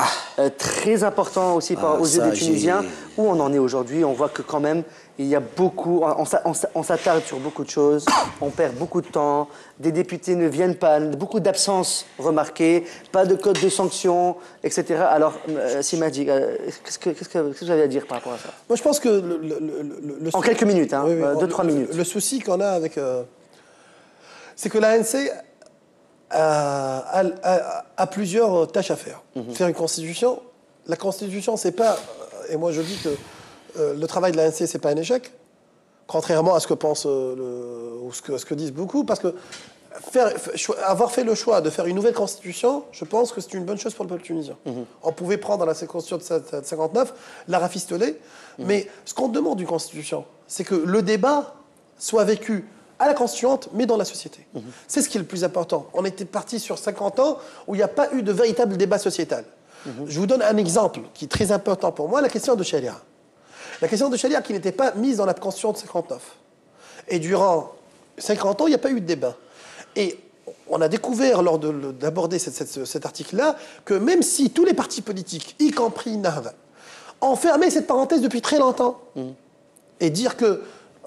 très important aussi aux yeux des Tunisiens. Où on en est aujourd'hui, on voit que quand même, il y a beaucoup, on s'attarde sur beaucoup de choses, on perd beaucoup de temps, des députés ne viennent pas, beaucoup d'absences remarquées, pas de code de sanctions, etc. Alors, Simadji, qu'est-ce que vous avez à dire par rapport à ça? Moi, je pense que... En quelques minutes, hein, 2-3 minutes. Le souci qu'on a avec... c'est que l'ANC a plusieurs tâches à faire. Faire une constitution. La constitution, c'est pas... Et moi, je dis que le travail de l'ANC, ce n'est pas un échec, contrairement à ce que pensent ou ce que disent beaucoup, parce que avoir fait le choix de faire une nouvelle constitution, je pense que c'est une bonne chose pour le peuple tunisien. On pouvait prendre la constitution de 59, la rafistoler, mais ce qu'on demande d'une constitution, c'est que le débat soit vécu à la constituante, mais dans la société. C'est ce qui est le plus important. On était parti sur 50 ans où il n'y a pas eu de véritable débat sociétal. Je vous donne un exemple qui est très important pour moi, la question de Sharia. La question de Sharia qui n'était pas mise dans la Constitution de 59. Et durant 50 ans, il n'y a pas eu de débat. Et on a découvert, lors d'aborder cet article-là, que même si tous les partis politiques, y compris Nahda, ont fermé cette parenthèse depuis très longtemps, et dire qu'on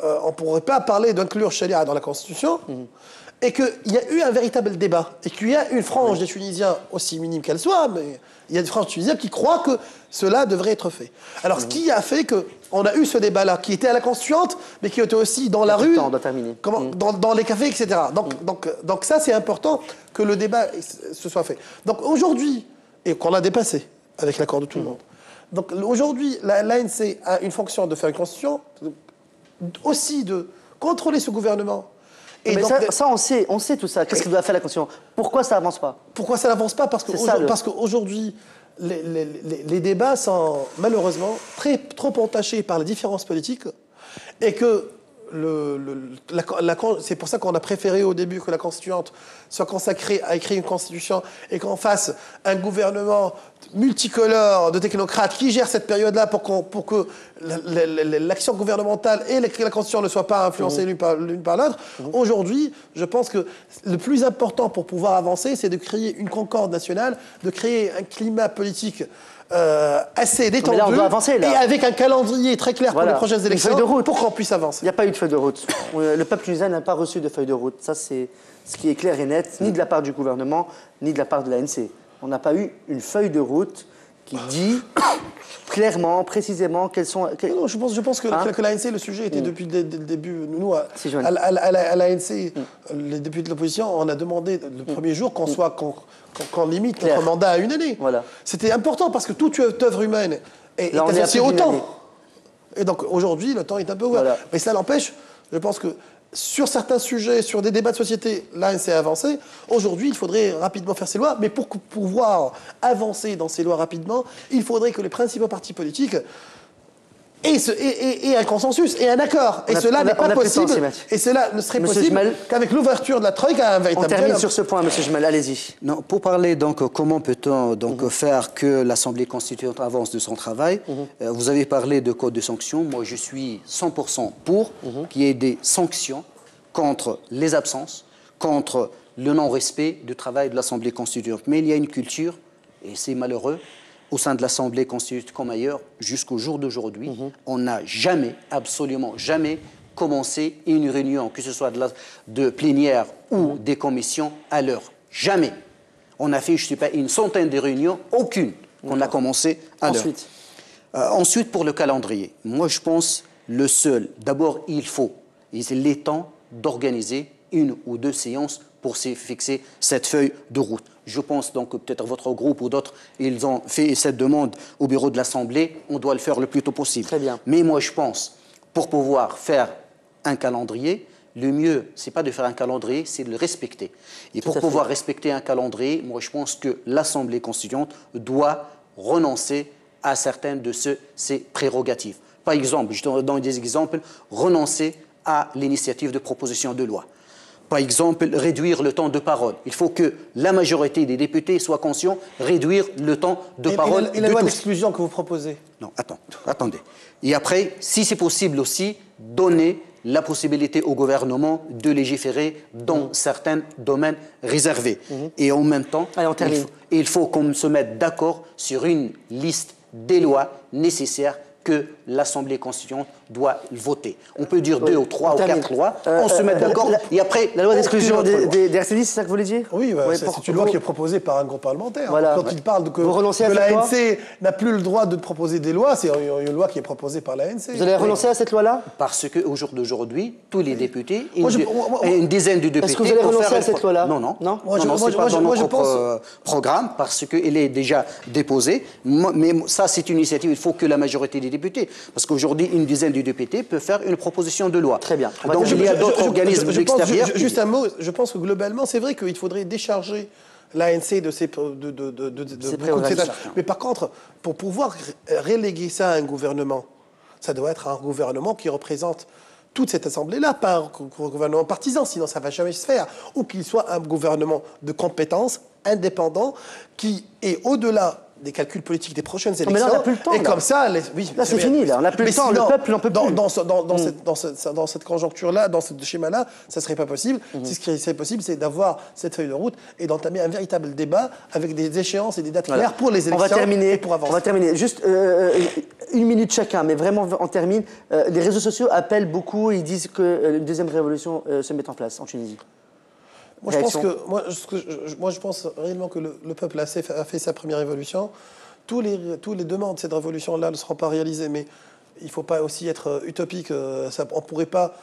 ne pourrait pas parler d'inclure Sharia dans la Constitution, et qu'il y a eu un véritable débat, et qu'il y a une frange des Tunisiens, aussi minime qu'elle soit, mais il y a des franges tunisiennes qui croient que cela devrait être fait. Alors, ce qui a fait qu'on a eu ce débat-là, qui était à la Constituante, mais qui était aussi dans la rue, dans les cafés, etc. Donc ça, c'est important que le débat se soit fait. Donc aujourd'hui, et qu'on l'a dépassé, avec l'accord de tout le monde, donc aujourd'hui, l'ANC a une fonction de faire une Constitution, aussi de contrôler ce gouvernement. Et mais donc, ça, on sait tout ça. Qu'est-ce que doit faire la Constitution? Pourquoi ça n'avance pas? Pourquoi ça n'avance pas? Parce qu'aujourd'hui, les débats sont malheureusement trop entachés par les différences politiques et que c'est pour ça qu'on a préféré au début que la Constituante soit consacrée à écrire une Constitution et qu'on fasse un gouvernement multicolore de technocrates qui gère cette période-là pour que l'action gouvernementale et la Constitution ne soient pas influencées l'une par l'autre. Aujourd'hui, je pense que le plus important pour pouvoir avancer, c'est de créer une concorde nationale, de créer un climat politique assez détendu, là, on doit avancer, là. Et avec un calendrier très clair pour les prochaines élections, pour qu'on puisse avancer. Il n'y a pas eu de feuille de route. Le peuple tunisien n'a pas reçu de feuille de route. Ça, c'est ce qui est clair et net, ni de la part du gouvernement, ni de la part de l'ANC. On n'a pas eu une feuille de route qui dit clairement, précisément, quels sont... Non, je pense que l'ANC, le sujet était depuis le début. Nous, à l'ANC, les députés de l'opposition, on a demandé le premier jour qu'on limite notre mandat à 1 année. Voilà. C'était important parce que toute œuvre humaine est associée au temps. Et donc aujourd'hui, le temps est un peu ouvert. Voilà. Mais ça n'empêche, je pense que sur certains sujets, sur des débats de société, l'ANC a avancé. Aujourd'hui, il faudrait rapidement faire ces lois. Mais pour pouvoir avancer dans ces lois rapidement, il faudrait que les principaux partis politiques aient un consensus et un accord. Et cela n'est pas possible. Et cela ne serait possible qu'avec l'ouverture de la Troïka à un véritable dialogue. On termine sur ce point, M. Jemel, allez-y. Non, pour parler donc comment peut-on faire que l'Assemblée constituante avance de son travail, vous avez parlé de code de sanctions. Moi, je suis 100% pour qu'il y ait des sanctions contre les absences, contre le non-respect du travail de l'Assemblée constituante. Mais il y a une culture, et c'est malheureux, au sein de l'Assemblée constituante comme ailleurs, jusqu'au jour d'aujourd'hui, on n'a jamais, absolument jamais, commencé une réunion, que ce soit de plénière ou des commissions, à l'heure. Jamais. On a fait, je ne sais pas, une centaine de réunions, aucune qu'on a commencé à l'heure. Ensuite, pour le calendrier, moi je pense le seul, d'abord il faut, il est temps d'organiser 1 ou 2 séances pour se fixer cette feuille de route. Je pense donc que peut-être votre groupe ou d'autres, ils ont fait cette demande au bureau de l'Assemblée. On doit le faire le plus tôt possible. Très bien. Mais moi, je pense, pour pouvoir faire un calendrier, le mieux, ce n'est pas de faire un calendrier, c'est de le respecter. Et pour pouvoir respecter un calendrier, moi, je pense que l'Assemblée constituante doit renoncer à certaines de ses prérogatives. Par exemple, je donne des exemples, renoncer à l'initiative de proposition de loi. Par exemple, réduire le temps de parole. Il faut que la majorité des députés soient conscients de réduire le temps de parole. Et la loi d'exclusion que vous proposez? Non, attendez. Et après, si c'est possible aussi, donner la possibilité au gouvernement de légiférer dans certains domaines réservés. Et en même temps, il faut qu'on se mette d'accord sur une liste des lois nécessaires que l'Assemblée constituante doit voter. On peut dire 2 ou 3 ou 4 lois, on se met d'accord, et après... La loi d'exclusion des RCD, c'est ça que vous voulez dire? Oui, c'est une loi qui est proposée par un groupe parlementaire. Voilà. Quand il parle que l'ANC n'a plus le droit de proposer des lois, c'est une loi qui est proposée par l'ANC. Vous allez renoncer à cette loi-là? Parce qu'au jour d'aujourd'hui, tous les députés, une dizaine de députés... Est-ce que vous allez renoncer à cette loi-là? Non. C'est pas dans notre programme, parce qu'elle est déjà déposée. Mais ça, c'est une initiative, il faut que la majorité des députés, parce qu'aujourd'hui, une dizaine de députés peut faire une proposition de loi. Très bien. Donc, il y a d'autres organismes extérieurs. Juste un mot, je pense que globalement, c'est vrai qu'il faudrait décharger l'ANC de beaucoup de ses tâches. Mais par contre, pour pouvoir reléguer ça à un gouvernement, ça doit être un gouvernement qui représente toute cette assemblée-là, pas un gouvernement partisan, sinon ça ne va jamais se faire, ou qu'il soit un gouvernement de compétences, indépendant, qui est au-delà des calculs politiques des prochaines élections. Mais là, on n'a plus le temps. Et comme ça, là c'est fini, là. On n'a plus le temps, le peuple n'en peut plus. Dans cette conjoncture-là, dans ce schéma-là, ça ne serait pas possible. Ce qui serait possible, c'est d'avoir cette feuille de route et d'entamer un véritable débat avec des échéances et des dates claires pour les élections et pour avancer. On va terminer. Juste une minute chacun, mais vraiment, on termine. Les réseaux sociaux appellent beaucoup, ils disent qu'une deuxième révolution se met en place en Tunisie. Moi, je pense réellement que le peuple a fait sa première révolution. Tous les demandes de cette révolution-là ne seront pas réalisées, mais il ne faut pas aussi être utopique. On ne pourrait pas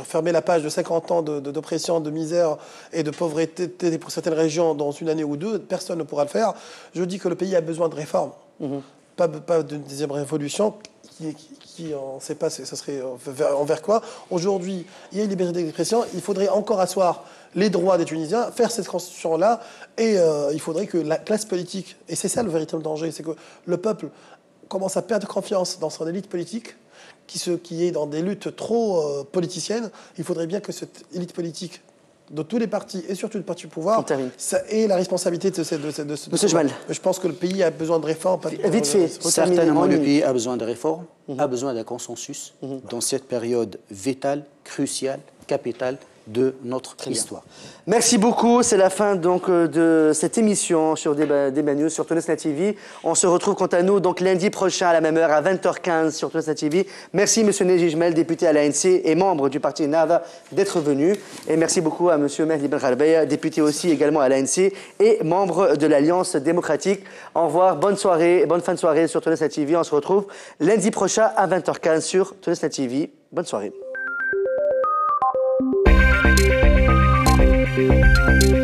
fermer la page de 50 ans d'oppression, de misère et de pauvreté pour certaines régions dans une année ou deux. Personne ne pourra le faire. Je dis que le pays a besoin de réformes, pas d'une deuxième révolution. On ne sait pas ça serait envers quoi. Aujourd'hui, il y a une liberté d'expression. Il faudrait encore asseoir les droits des Tunisiens, faire cette constitution-là, et il faudrait que la classe politique, et c'est ça le véritable danger, c'est que le peuple commence à perdre confiance dans son élite politique, qui est dans des luttes trop politiciennes. Il faudrait bien que cette élite politique de tous les partis et surtout le parti au pouvoir, ça ait la responsabilité de ce Monsieur Jemel. Je pense que le pays a besoin de réformes. Vite fait, certainement le pays a besoin de réformes, a besoin d'un consensus dans cette période vitale, cruciale, capitale de notre histoire. Merci beaucoup. C'est la fin donc de cette émission sur Débat News sur Tonesna TV. On se retrouve quant à nous donc lundi prochain à la même heure à 20h15 sur Tonesna TV. Merci Monsieur Neji Jemel, député à l'ANC et membre du parti Nahda, d'être venu. Et merci beaucoup à Monsieur Mehdi Belkhalbaya, député aussi également à l'ANC et membre de l'Alliance démocratique. Au revoir, bonne soirée, bonne fin de soirée sur Tonesna TV. On se retrouve lundi prochain à 20h15 sur Tonesna TV. Bonne soirée. Thank you.